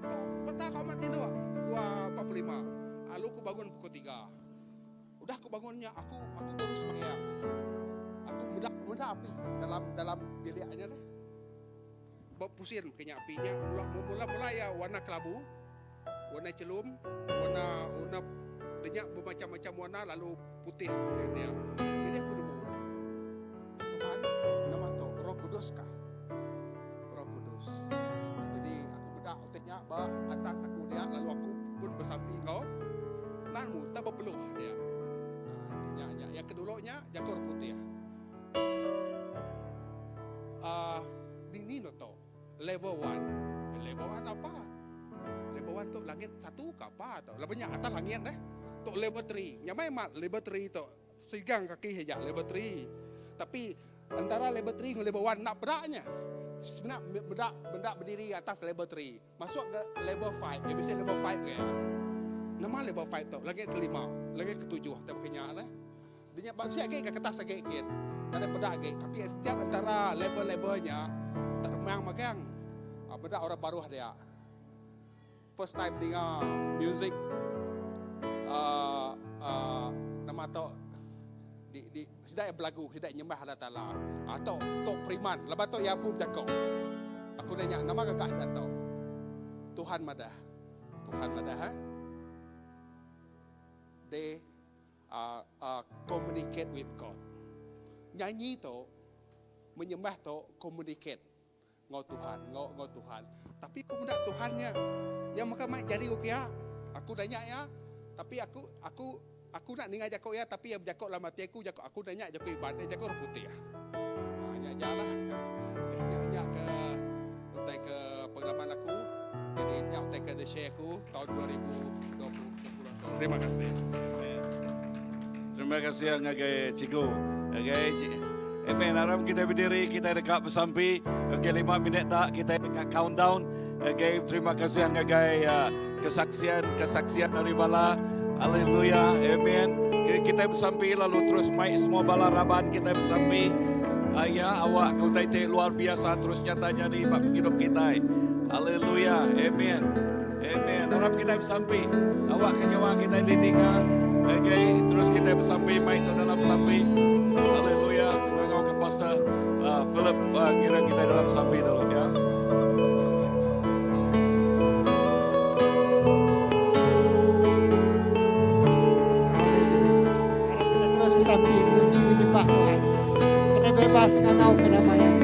Speaker 7: Tu petang kau mati 2.45. Lalu aku bangun pukul 3. Udah aku bangunnya aku baru sembahyang. Aku mudah api dalam biliknya deh. Pusing kayaknya apinya. Mula ya warna kelabu. Warna celum, warna banyak bermacam-macam warna lalu putih dia. Jadi aku nemu Tuhan nama tu Roh Kudus kah? Roh Kudus. Jadi aku bedak otaknya atas aku dia lalu aku pun bersamping kau. Nanmu tak berpeluh dia. Yang kedulunya jago Roh putih. Ini noto level 1. Level 1 apa? Level 1 tu langit 1 ke apa tu? Lebihnya atas langit deh. Tu level 3. Nyamai mat level 3 tu. Segang kaki saja level 3. Tapi antara level 3 dengan level 1 nak beraknya. Sebenarnya benda berdiri atas level 3. Masuk ke level 5. Dia bisa level 5 ke ya. Nama level 5 tu langit ke-5, langit ke-7 tak berkenyak lah. Dia bangsa ke atas lagi kan. Ada bedak ke. Tapi setiap antara level-levelnya tak memang bedak orang baru dia. First time dengar music nama tu di sedai berlagu sedai nyembah Allah Taala atau tok priman lepas tu ya pun jago aku nanya nama gagah dah tahu Tuhan madah ha they communicate with God nyanyi tu menyembah tu communicate ngau Tuhan tapi aku mudah Tuhannya yang maka mai jadi ukia aku nanya ya tapi aku nak dengar Jakob ya tapi yang Jakob dalam hati aku nanya Jakob ibadah Jakob putih ya nyak-nyaklah nyak ke utai ke pengalaman aku jadi nyak utai ke share aku tahun 2020 terima kasih
Speaker 1: Terima kasih ngagai Cikgu ngagai Amen. Harap kita berdiri, kita dekat bersampi. Okay, 5 minit tak, kita dekat countdown. Okay, terima kasih ngagai kesaksian dari bala. Haleluya. Amen. Okay, kita bersampi lalu terus mic semua bala raban kita bersampi. Ayah awak kau taite luar biasa terus nyatanya di bab hidup kita. Haleluya. Amen. Amen. Harap kita bersampi. Awak kenyawa kita ditinggal. Okay, terus kita bersampi mic tu dalam sampi. Haleluya. Pastor Philip kira kita dalam sambil dulu ya.
Speaker 8: Kita terus bersambil menuju menyembah Tuhan. Kita bebas ngangau kedamaian.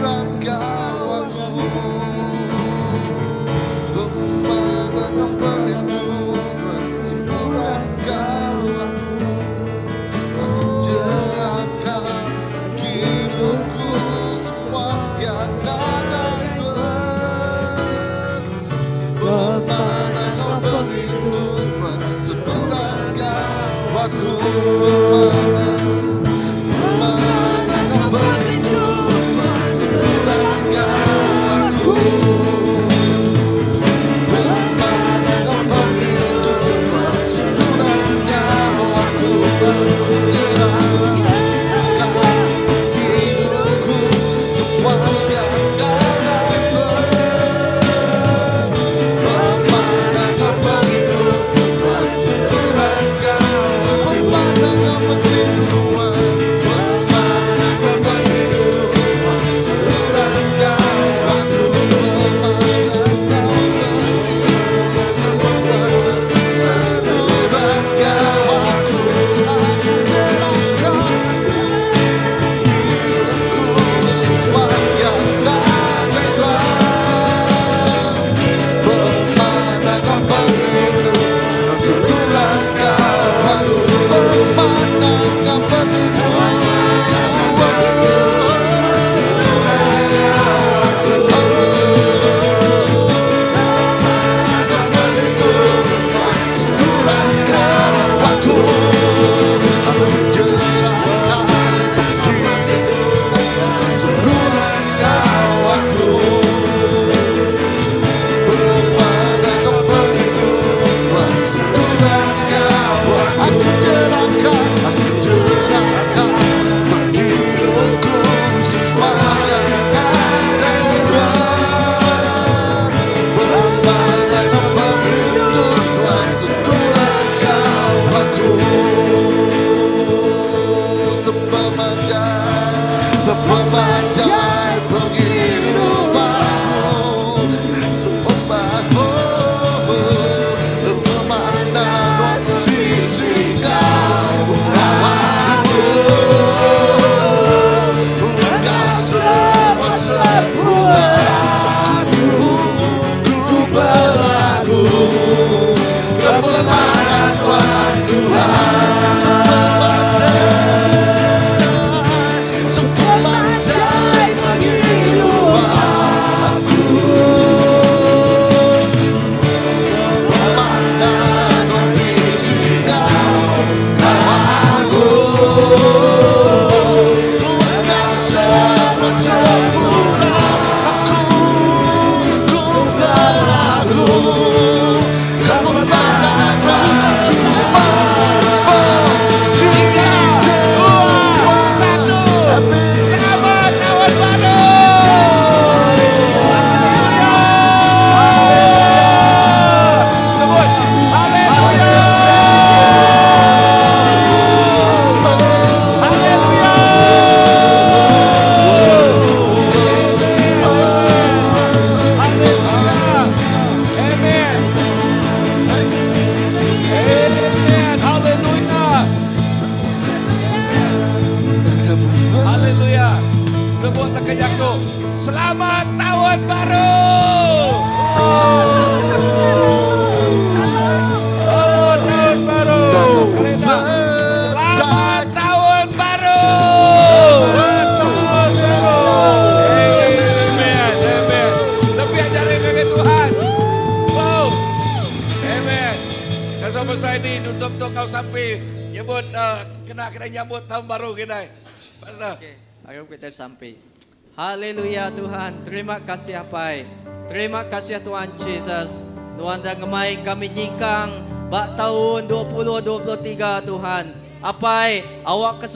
Speaker 9: Syukuran kau aku memandang perlindungan. Syukuran kau aku menyerahkan hidupku semua yang akan memandang perlindungan. Syukuran kau aku
Speaker 1: Selamat tahun baru. Tahun baru. Selamat tahun baru. Amen. Amen. Lebih ajarin bagi Tuhan. Wow. Amen. Dan sobat saya ini nutup kau sampai nyebut kena nyambut tahun baru kita. Pastor.
Speaker 10: Okey, ayo kita sampai. Haleluya Tuhan, terima kasih Apai. Terima kasih Tuhan Yesus. Tuhan dah ngemai kami nyingkang bak tahun 2023 Tuhan. Apai, awak ke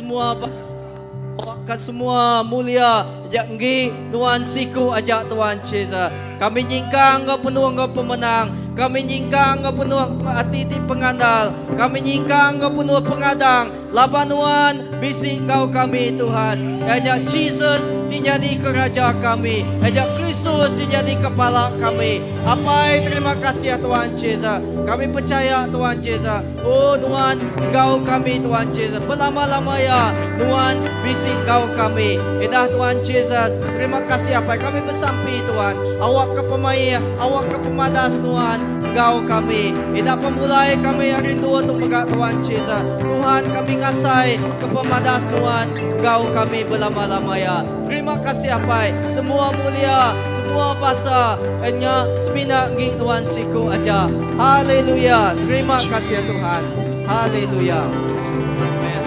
Speaker 10: semua mulia ajak ngi Tuhan siku ajak Tuhan Yesus. Kami nyingkang kau penuh kau pemenang. Kami nyingkang kau penuh hati pengandal. Kami nyingkang kau penuh pengadang. Labanuan bisi kau kami Tuhan. Hanya Jesus menjadi kerajaan kami. Ajak Kristus menjadi kepala kami. Apa terima kasih ya Tuhan Yesus. Kami percaya Tuhan Yesus. Oh Tuhan, Engkau kami Tuhan Yesus. Berlama-lama ya Tuhan, bising Engkau kami. Edah Tuhan Yesus. Terima kasih apa kami bersampi Tuhan. Awak ke pemain, awak ke pemadas Tuhan. Engkau kami. Edah pemulai kami yang rindu untuk megak Tuhan Yesus. Tuhan kami ngasai ke pemadas Tuhan. Engkau kami berlama-lama ya. Terima kasih apa semua mulia, semua bahasa hanya semina nging Tuhan siku aja. Haleluya. Terima kasih ya Tuhan. Haleluya. Amen.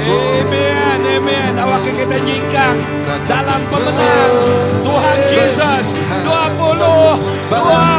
Speaker 1: Amen, amen. Awak kita jingkang dalam pemenang Tuhan Yesus 2023.
Speaker 9: Tuhan,